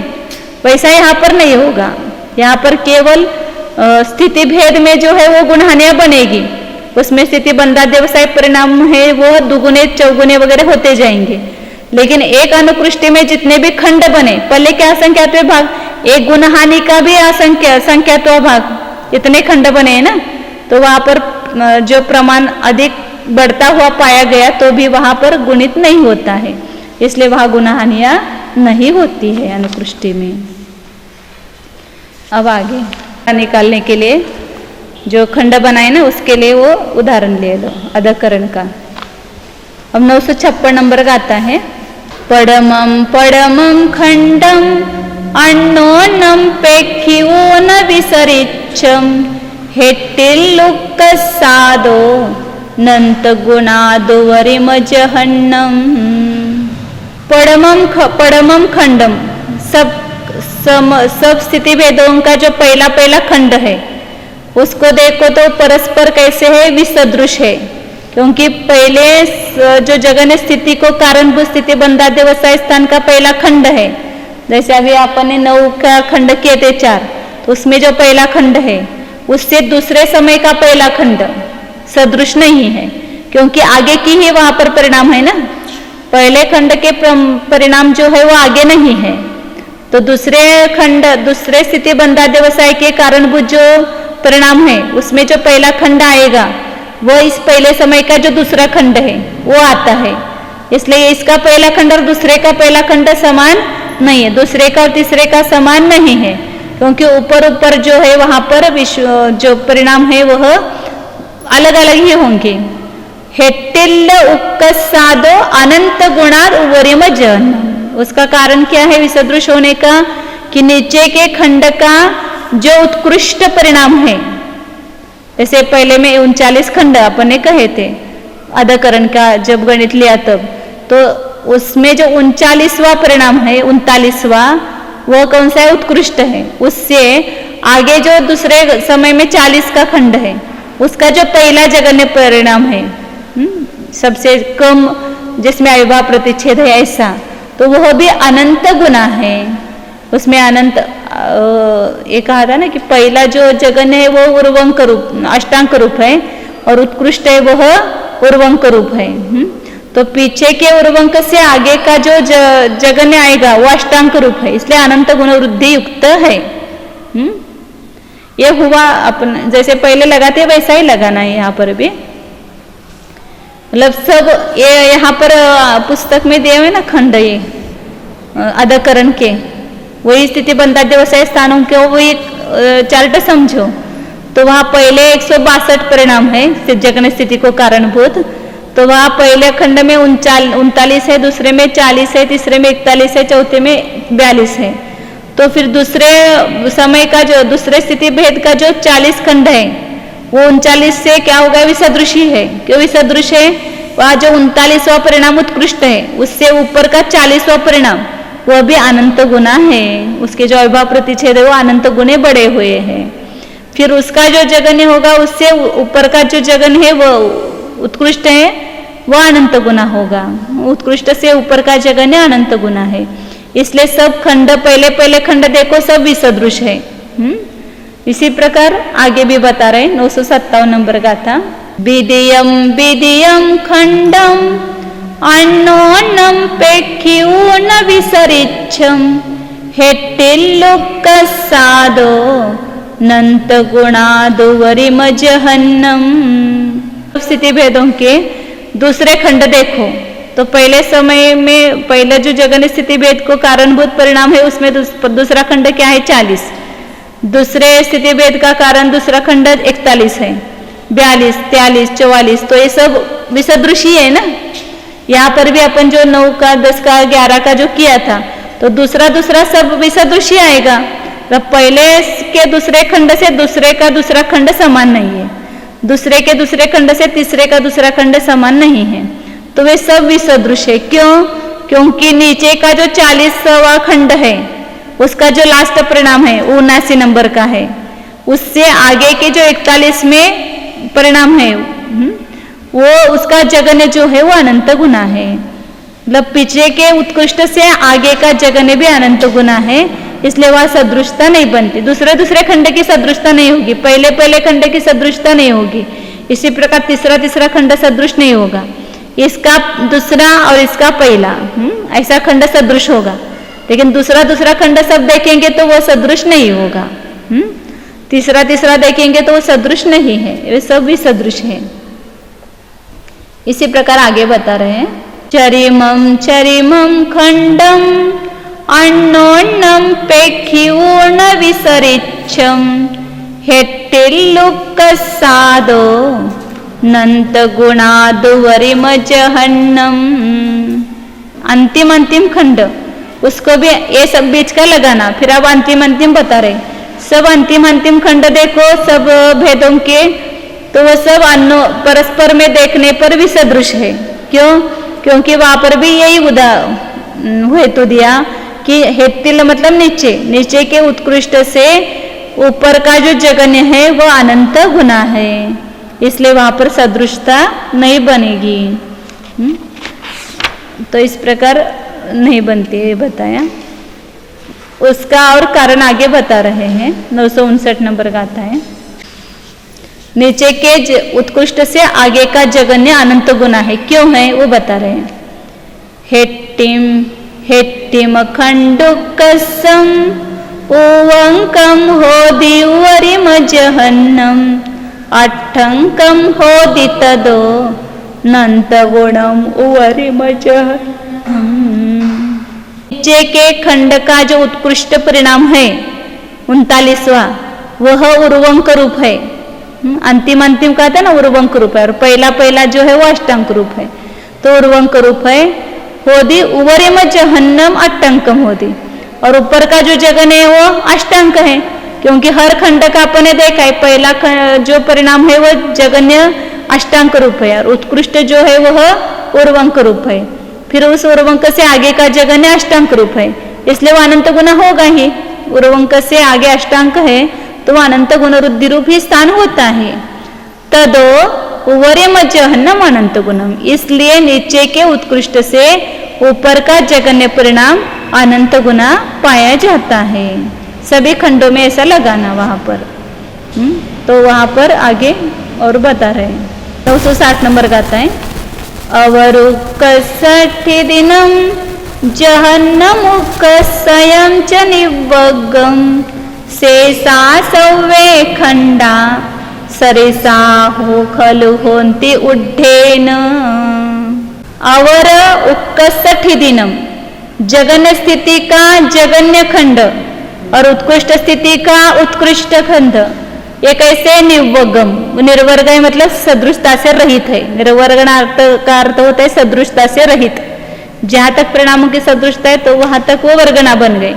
वैसा यहाँ पर नहीं होगा। यहाँ पर केवल स्थिति भेद में जो है वो गुणहानियां बनेगी, उसमें स्थिति बंधा व्यवसाय परिणाम है वो दुगुने चौगुने वगैरह होते जाएंगे। लेकिन एक अनुकृष्टि में जितने भी खंड बने, पहले क्या असंख्यात्व भाग, एक गुणहानि का भी असंख्यात्व भाग, इतने खंड बने हैं ना, तो वहां पर जो प्रमाण अधिक बढ़ता हुआ पाया गया तो भी वहां पर गुणित नहीं होता है, इसलिए वहां गुणहानियां नहीं होती है अनुकृष्टि में। अब आगे निकालने के लिए जो खंड बनाए ना, उसके लिए वो उदाहरण ले लो अधकरण का। अब 956 नंबर गाता है। पडमं पडमं खंडम अन्नोन्नं पेक्षिवो न विसरिच्छं हेट्टिल्लुक्कसादो नंत गुणादुवरिम जहन्नम। पडमं खंडम, सब स्थिति भेदों का जो पहला पहला खंड है उसको देखो तो परस्पर कैसे है, विसदृश है, क्योंकि पहले जो जगन स्थिति को कारणभूत स्थिति बंधा व्यवसाय स्थान का पहला खंड है, जैसे अभी आपने 9 का खंड किए थे 4, तो उसमें जो पहला खंड है उससे दूसरे समय का पहला खंड सदृश नहीं है, क्योंकि आगे की ही वहां पर परिणाम है ना, पहले खंड के परिणाम जो है वो आगे नहीं है, तो दूसरे खंड दूसरे स्थिति बंधा व्यवसाय के कारणभूत जो परिणाम है उसमें जो पहला खंड आएगा वो इस पहले समय का जो दूसरा खंड है वो आता है, इसलिए इसका पहला खंड और दूसरे का पहला खंड समान नहीं है, दूसरे का और तीसरे का समान नहीं है, क्योंकि ऊपर ऊपर जो है वहां पर जो परिणाम है वह अलग अलग ही होंगे। हेट्टिल्ल उक्कसादो अनंत गुणाद उवरिम जन, उसका कारण क्या है विसदृश होने का, कि नीचे के खंड का जो उत्कृष्ट परिणाम है, जैसे पहले में 39 खंड अपन ने कहे थे अधकरण का जब गणित लिया तब, तो उसमें जो 39वां परिणाम है 39वां वो कौन सा है, उत्कृष्ट है। उससे आगे जो दूसरे समय में 40 का खंड है उसका जो पहला जगन्य परिणाम है, सबसे कम जिसमें अविभाव प्रतिच्छेद है ऐसा, तो वह भी अनंत गुना है। उसमें अनंत ये कहा था ना कि पहला जो जगन्य है वो उर्वंक रूप अष्टांक रूप है और उत्कृष्ट है वह उर्वंक रूप है, तो पीछे के उर्वंक से आगे का जो जगन्य आएगा वो अष्टांक रूप है, इसलिए अनंत गुण वृद्धि युक्त है। ये हुआ अपन जैसे पहले लगाते वैसा ही लगाना है यहाँ पर भी, मतलब सब ये यहाँ पर पुस्तक में दिए हुए ना खंड ये अधकरण के, वही स्थिति बंधा व्यवसाय स्थानों के वही चार्ट समझो, तो वहाँ पहले 162 परिणाम है जगन स्थिति को कारणभूत, तो वहाँ पहले खंड में 39 है, दूसरे में 40 है, तीसरे में 41 है, चौथे में 42 है, तो फिर दूसरे समय का जो दूसरे स्थिति भेद का जो 40 खंड है वो 39 से क्या होगा, विसदृशी है। क्यों विसदृश है? वह जो 39वां परिणाम उत्कृष्ट है, उससे ऊपर का 40वां परिणाम वह भी अनंत गुना है। उसके जो अविभाव प्रतिच्छेद है वो अनंत गुने बढ़े हुए हैं। फिर उसका जो जगन्य होगा, उससे ऊपर का जो जगन है वो उत्कृष्ट है, वह अनंत गुना होगा। उत्कृष्ट से ऊपर का जगन्य अनंत गुना है। इसलिए सब खंड, पहले पहले खंड देखो, सब विसदृश है। इसी प्रकार आगे भी बता रहे 957 नंबर गाथा। विदियम विदियम खंडम अन्नोन्नम पेक्षिऊ न विसरिच्छम हेट्टिल्लुक्क सादो नंत गुणादुवरिम जहन्नम। स्थिति भेदों के दूसरे खंड देखो तो पहले समय में पहले जो जगन स्थिति भेद को कारणभूत परिणाम है, उसमें दूसरा खंड क्या है, 40। दूसरे स्थिति भेद का कारण दूसरा खंड 41 है, 42, 43, 44। तो ये सब विसदृशी है ना। यहाँ पर भी अपन जो 9 का 10 का 11 का जो किया था, तो दूसरा सब विसदृशी आएगा। तो पहले के दूसरे खंड से दूसरे का दूसरा खंड समान नहीं है, दूसरे के दूसरे खंड से तीसरे का दूसरा खंड समान नहीं है। तो वे सब विसदृश है। क्यों? क्योंकि नीचे का जो 40वां खंड है, उसका जो लास्ट परिणाम है वो 79 नंबर का है। उससे आगे के जो 41 में परिणाम है, वो उसका जगन्य जो है वो अनंत गुना है। मतलब पीछे के उत्कृष्ट से आगे का जगन्य भी अनंत गुना है, इसलिए वह सदृशता नहीं बनती। दूसरे खंड की सदृशता नहीं होगी, पहले खंड की सदृशता नहीं होगी। इसी प्रकार तीसरा खंड सदृश नहीं होगा। इसका दूसरा और इसका पहला ऐसा खंड सदृश होगा, लेकिन दूसरा खंड सब देखेंगे तो वो सदृश नहीं होगा। तीसरा देखेंगे तो वो सदृश नहीं है, वे सब भी सदृश है। इसी प्रकार आगे बता रहे हैं। चरिमम खंडम अन्नोन्नम पेक्षिऊ न विसरिच्छम हेट्टिल्लुक्क सादो नंत गुणादुवरिम जहन्नम। अंतिम खंड, उसको भी ये सब बीच का लगाना। फिर अब अंतिम बता रहे। सब अंतिम खंड देखो, सब भेदों के, तो वो सब परस्पर में देखने पर भी सदृश है। क्यों? क्योंकि वहां पर भी यही हेतु दिया कि हेत्तिल मतलब नीचे के उत्कृष्ट से ऊपर का जो जगन्य है वो अनंत गुना है, इसलिए वहां पर सदृशता नहीं बनेगी। तो इस प्रकार नहीं बनती है, बताया। उसका और कारण आगे बता रहे हैं। 959 नंबर गाथा है। नीचे के उत्कृष्ट से आगे का जगन्य अनंत गुना है। क्यों है वो बता रहे हैं। हेट्टिम खंडुकसम उवंकम होदि वरिम जहन्नम अट्ठंकम होदि तदो नंत गुणम उवरिम जहन्नम। नीचे के खंड का जो उत्कृष्ट परिणाम है 39वां, वह उर्वंक रूप है। अंतिम कहते हैं ना, उर्वंक रूप है। और पहला जो है वो अष्टांक रूप है, तो उर्वंक रूप है। होदी उवरिम जहन्नम अट्टंकम होदी, और ऊपर का जो जगन है वो अष्टांक है, क्योंकि हर खंड का अपने देखा है। पहला जो परिणाम है वो जगन्य अष्टांक रूप है, और उत्कृष्ट जो है वह उर्वंक रूप है। फिर उस उर्वंक से आगे का जगन्य अष्टांक रूप है, इसलिए वो अनंत गुना होगा ही। उर्वंक से आगे अष्टांक है तो वह अनंत गुण रुद्धि रूप ही स्थान होता है। तदो उवरिम जहन्नम अनंत गुणम, इसलिए नीचे के उत्कृष्ट से ऊपर का जगन्य परिणाम अनंत गुना पाया जाता है। सभी खंडों में ऐसा लगाना वहां पर। तो वहां पर आगे और बता रहे हैं। 960 नंबर गाता है। अवरुक्कसठि दिनम जहन्नमुक्कसयं च निवग्गम शेषा सौवे खंडा सरिसा हो खलु होन्ति उड्ढेन। अवर उक्कसठि दिनम, जगन्य स्थिति का जगन्य खंड और उत्कृष्ट स्थिति का उत्कृष्ट खंड, ये कैसे निवर्गम। निर्वर्ग है मतलब सदृशता से रहित है। निर्वर्गण का अर्थ होता है सदृशता से रहित। जहां तक परिणामों की सदृशता है तो वहां तक वो वर्गणा बन गई,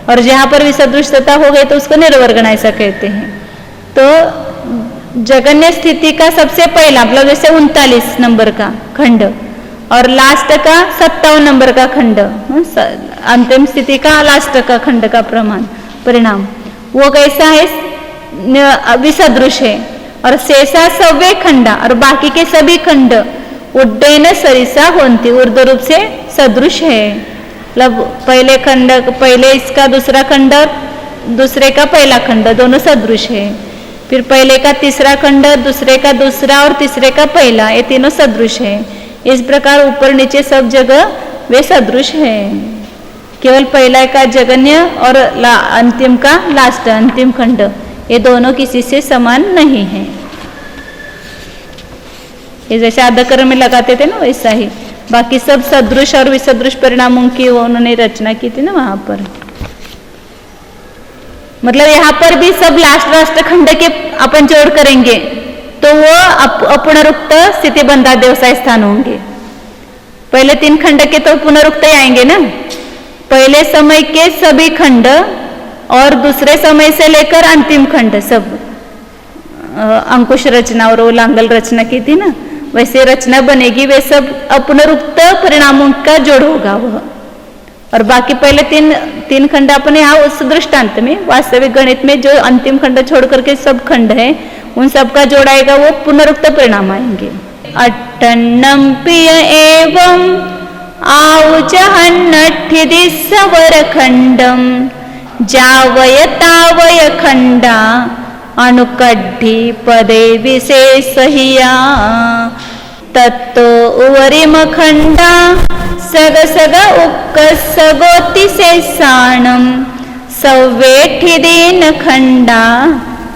और जहां पर भी सदृशता हो गई तो उसको निर्वर्गणा ऐसा कहते हैं। तो जगन्य स्थिति का सबसे पहला मतलब जैसे 39 नंबर का खंड और लास्ट का 57 नंबर का खंड, अंतिम स्थिति का लास्ट का खंड का परिणाम वो कैसा है, विसदृश है। और शेषा सव्य खंडा और बाकी के सभी खंड उड्डयन सरिसा होती ऊर्ध्व रूप से सदृश है। मतलब पहले इसका दूसरा खंड, दूसरे का पहला खंड दोनों सदृश है। फिर पहले का तीसरा खंड, दूसरे का दूसरा और तीसरे का पहला, ये तीनों सदृश है। इस प्रकार ऊपर नीचे सब जगह वे सदृश है। केवल पहला का जगन्य और अंतिम का लास्ट अंतिम खंड, ये दोनों किसी से समान नहीं है। ये जैसे आद्यकरण में लगाते थे ना वैसा ही, बाकी सब सदृश और विसदृश परिणामों की उन्होंने रचना की थी ना वहां पर। मतलब यहाँ पर भी सब लास्ट खंड के अपन जोड़ करेंगे तो वो अपुनरुक्त स्थिति बंधा व्यवसाय स्थान होंगे। पहले 3 खंड के तो पुनरुक्त ही आएंगे ना, पहले समय के सभी खंड और दूसरे समय से लेकर अंतिम खंड सब अंकुश रचना और लांगल रचना की थी ना, वैसे रचना बनेगी, वे सब अपुनरुक्त परिणामों का जोड़ होगा वह। और बाकी पहले तीन खंड अपने यहाँ उस दृष्टांत में वास्तविक गणित में जो अंतिम खंड छोड़ करके सब खंड है उन सब का जोड़ आएगा, वो पुनरुक्त परिणाम आएंगे। अट्टन्नम प्रिय एवं आउजहन्नठिदि सवर खंडम जावय तावय खंडा अनुकड्ढि पदे विशेषहिया तत्तो उवरिम खंडा सग सग उक्क सगोति शेषाणम सव्वेठिदीन खंडा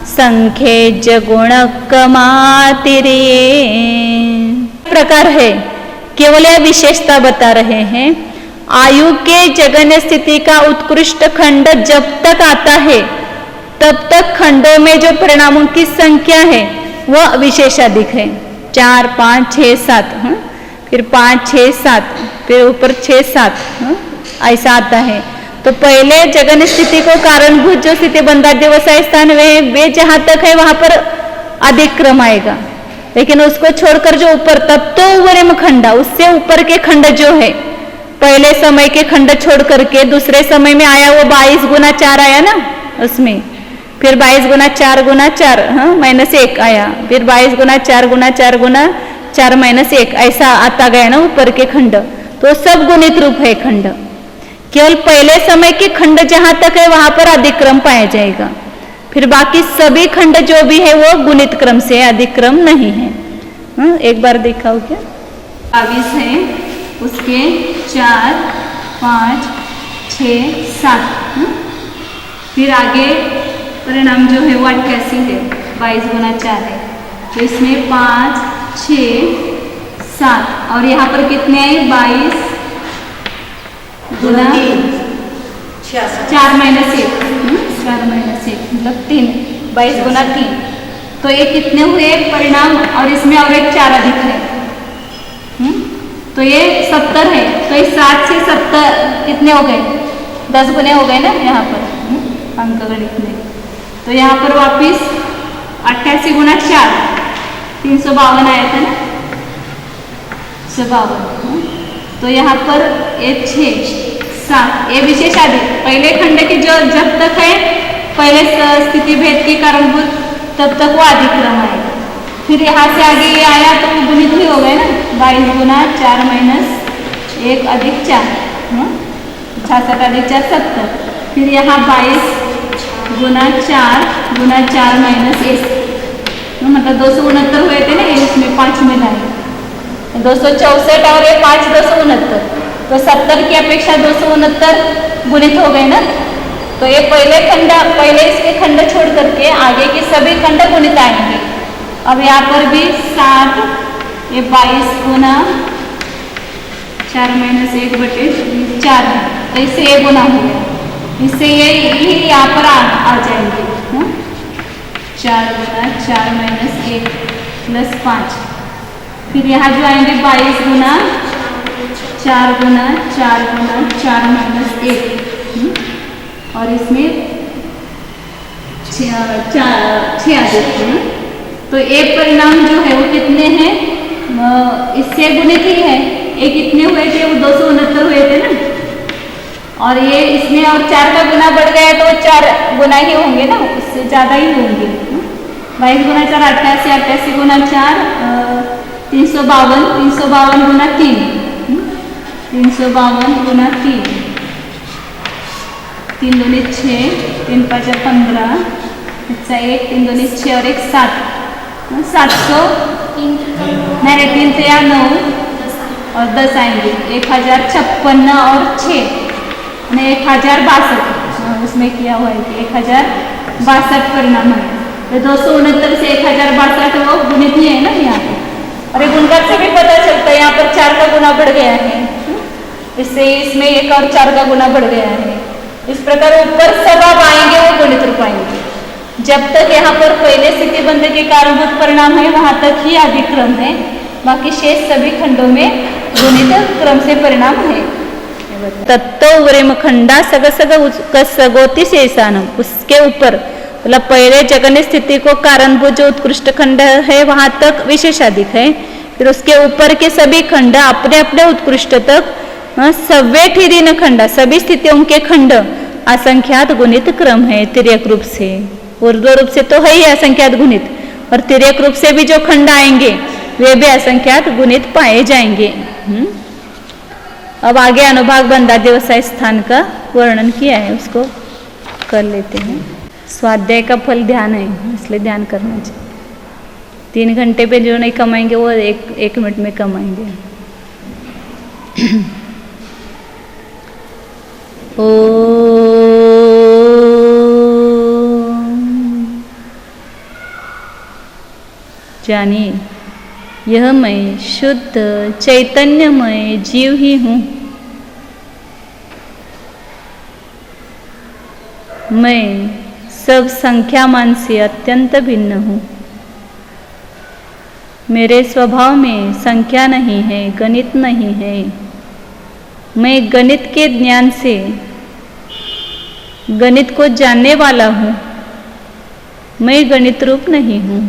संख्ये जगुण कमातिरिये प्रकार है। केवल यह विशेषता बता रहे हैं, आयु के जगन्य स्थिति का उत्कृष्ट खंड जब तक आता है तब तक खंडों में जो परिणामों की संख्या है वह विशेषाधिक है। 4, 5, 6, 7, फिर 5, 6, 7, फिर ऊपर 6, 7 ऐसा आता है। तो पहले जगन स्थिति को कारणभूत जो स्थिति बंधा व्यवसाय स्थान वे जहां तक है वहां पर अधिक क्रम आएगा, लेकिन उसको छोड़कर जो ऊपर तब तो वरिम खंडा, उससे ऊपर के खंड जो है पहले समय के खंड छोड़ करके दूसरे समय में आया वो 22 गुना 4 आया ना उसमें, फिर 22 गुना 4 गुना 4 -1 आया, फिर 22 गुना 4 गुना 4 गुना 4 -1 ऐसा आता गया ना ऊपर के खंड। तो सब गुणित रूप है खंड। केवल पहले समय के खंड जहां तक है वहां पर अधिक क्रम पाया जाएगा, फिर बाकी सभी खंड जो भी है वो गुणित क्रम से अधिक क्रम नहीं है। एक बार दिखाओ क्या 22 है, उसके 4, 5, 6, 7, फिर आगे परिणाम जो है वो 88 है, 22 गुना 4 है, तो इसमें 5, 6, 7 और यहाँ पर कितने आए 22 गुना 4 -1 मतलब 3, 22 गुना 3, तो ये कितने हुए परिणाम, और इसमें और एक 4 अधिक है, तो ये 70 है। तो ये 7 से 70 कितने हो गए 10 गुने हो गए ना यहाँ पर अंकगणित में। तो यहाँ पर वापिस 88 गुना 4 352 आया था ना 52। तो यहाँ पर ये 6, 7 ये विशेषाधिक पहले खंड की जो जब तक है पहले स्थिति भेद के कारणभूत तब तक वो अधिक क्रम आएगा। फिर यहाँ से आगे ये आया तो गुणित ही हो गए ना 22 गुना 4 -1 अधिक 4 66 अधिक 4 70। फिर यहाँ 22 गुना 4 गुना 4 -1 मतलब 269 हुए थे ना, इसमें 5 मिलाए 264 और ये 5 269, तो 70 की अपेक्षा 269 गुणित हो गए ना। तो ये पहले इसके खंड छोड़ करके आगे के सभी खंड गुणित आएंगे। अब यहाँ पर भी 7 ये 22 गुना 4 -1/4 है, तो इससे ये गुना हो गया, इससे ये यहाँ पर आ जाएंगे 4 गुना 4 -1 + 5। फिर यहाँ जो आएंगे 22 गुना 4 गुना 4 गुना 4 -1 और इसमें 6 आ जाते हैं, तो ये परिणाम जो है वो कितने हैं, इससे गुणित ही है। ये कितने हुए थे, वो 269 हुए थे ना, और ये इसमें और 4 का गुना बढ़ गया तो 4 गुना ही होंगे ना, उससे ज़्यादा ही होंगे। 22 गुना 4 88, 88 गुना 4 352, 352 गुना 3, 352 गुना 3, 3 दूनी 6, 3 5 15, 1, 3 दूनी 6 और 1 7, 700 नहीं 3 से 9 और 10 आएंगे, 1056 और 6 ने 1062, उसमें किया हुआ है कि 1062 परिणाम है। तो 269 से 1062 वो गुणित ही है ना यहाँ पे, और ये गुणकार से भी पता चलता है, यहाँ पर 4 का गुना बढ़ गया है, इससे इसमें 1 और 4 का गुना बढ़ गया है। इस प्रकार ऊपर सब आप आएंगे वो गुणित रूप आएंगे। जब तक यहाँ पर पहले स्थिति बंध के कारणभूत परिणाम है वहां तक ही अधिक्रम है, बाकी शेष सभी खंडों में गुणित क्रम से परिणाम है। तत्व खंडा सग सग सगोती शेषानम, उसके ऊपर मतलब पहले जगन्य स्थिति को कारणभूत जो उत्कृष्ट खंड है वहां तक विशेषाधिक है, फिर उसके ऊपर के सभी खंड अपने अपने उत्कृष्ट तक सव्य ठिरीन खंड, सभी स्थितियों के खंड असंख्यात गुणित क्रम है तिर्यक रूप से। ऊर्ध्व रूप से तो है ही असंख्यात गुणित, और तिर्यक रूप से भी जो खंड आएंगे वे भी असंख्यात गुणित पाए जाएंगे। अब आगे अनुभाग बंधाद्य व्यवसाय स्थान का वर्णन किया है, उसको कर लेते हैं। स्वाध्याय का फल ध्यान है, इसलिए ध्यान करना चाहिए। 3 घंटे पे जो नहीं कमाएंगे वो एक मिनट में कमाएंगे। जानिए, यह मैं शुद्ध चैतन्यमय जीव ही हूँ। मैं सब संख्यामान से अत्यंत भिन्न हूँ। मेरे स्वभाव में संख्या नहीं है, गणित नहीं है। मैं गणित के ज्ञान से गणित को जानने वाला हूँ। मैं गणित रूप नहीं हूँ।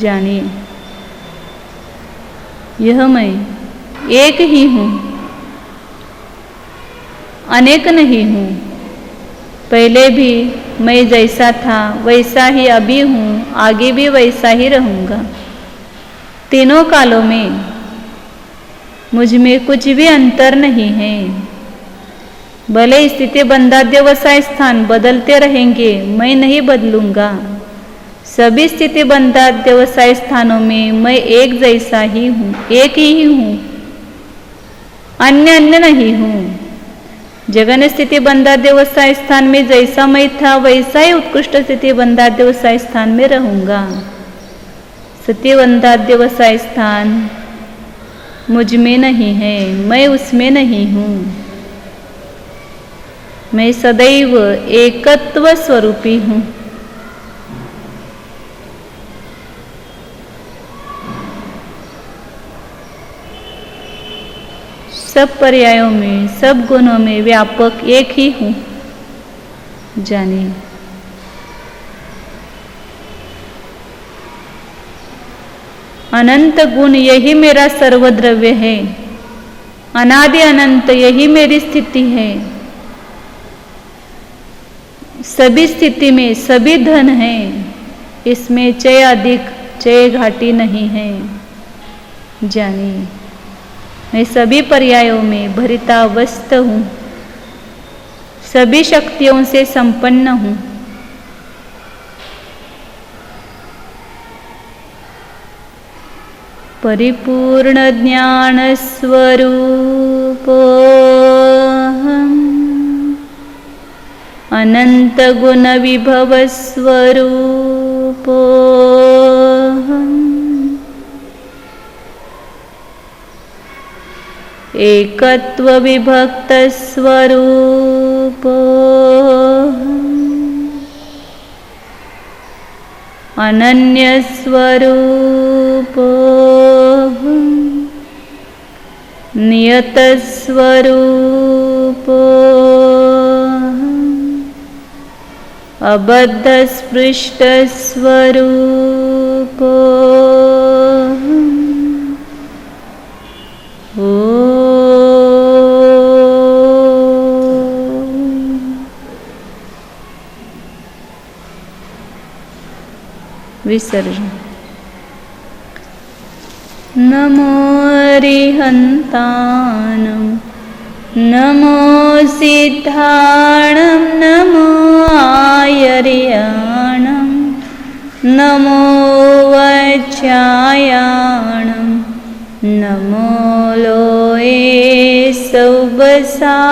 जानिए, यह मैं एक ही हूँ, अनेक नहीं हूँ। पहले भी मैं जैसा था वैसा ही अभी हूँ, आगे भी वैसा ही रहूँगा। तीनों कालों में मुझ में कुछ भी अंतर नहीं है। भले स्थिति बंधाद्य व्यवसाय स्थान बदलते रहेंगे, मैं नहीं बदलूंगा। सभी स्थिति बंधाद्य व्यवसाय स्थानों में मैं एक जैसा ही हूँ, एक ही हूँ, अन्य अन्य नहीं हूँ। जगन्य स्थिति बंधाद्य व्यवसाय स्थान में जैसा मैं था वैसा ही उत्कृष्ट स्थिति बंधाद्य व्यवसाय स्थान में रहूँगा। स्थिति बंधाद्य व्यवसाय स्थान मुझ में नहीं है, मैं उसमें नहीं हूँ। मैं सदैव एकत्व स्वरूपी हूँ। सब पर्यायों में, सब गुणों में व्यापक एक ही हूँ। जानिए, अनंत गुण यही मेरा सर्वद्रव्य है। अनादि अनंत यही मेरी स्थिति है। सभी स्थिति में सभी धन है, इसमें चय अधिक चय घाटी नहीं है। जानिए, मैं सभी पर्यायों में भरितावस्थ हूँ, सभी शक्तियों से संपन्न हूँ। परिपूर्ण ज्ञान स्वरूपोऽहम्, अनंत गुण विभव स्वरूपोऽहम्, एकत्व विभक्त स्वरूपोऽहम्, अनन्य स्वरूपोऽहम्, नियत स्वरूपोऽहम्, अबद्धस्पृष्टस्वरूपो विसर्जन। नमो रिहन्तानं नमो सिद्धाणं नमो आयर्याणं नमो वज्रायाणं नमो लोये सौबसावो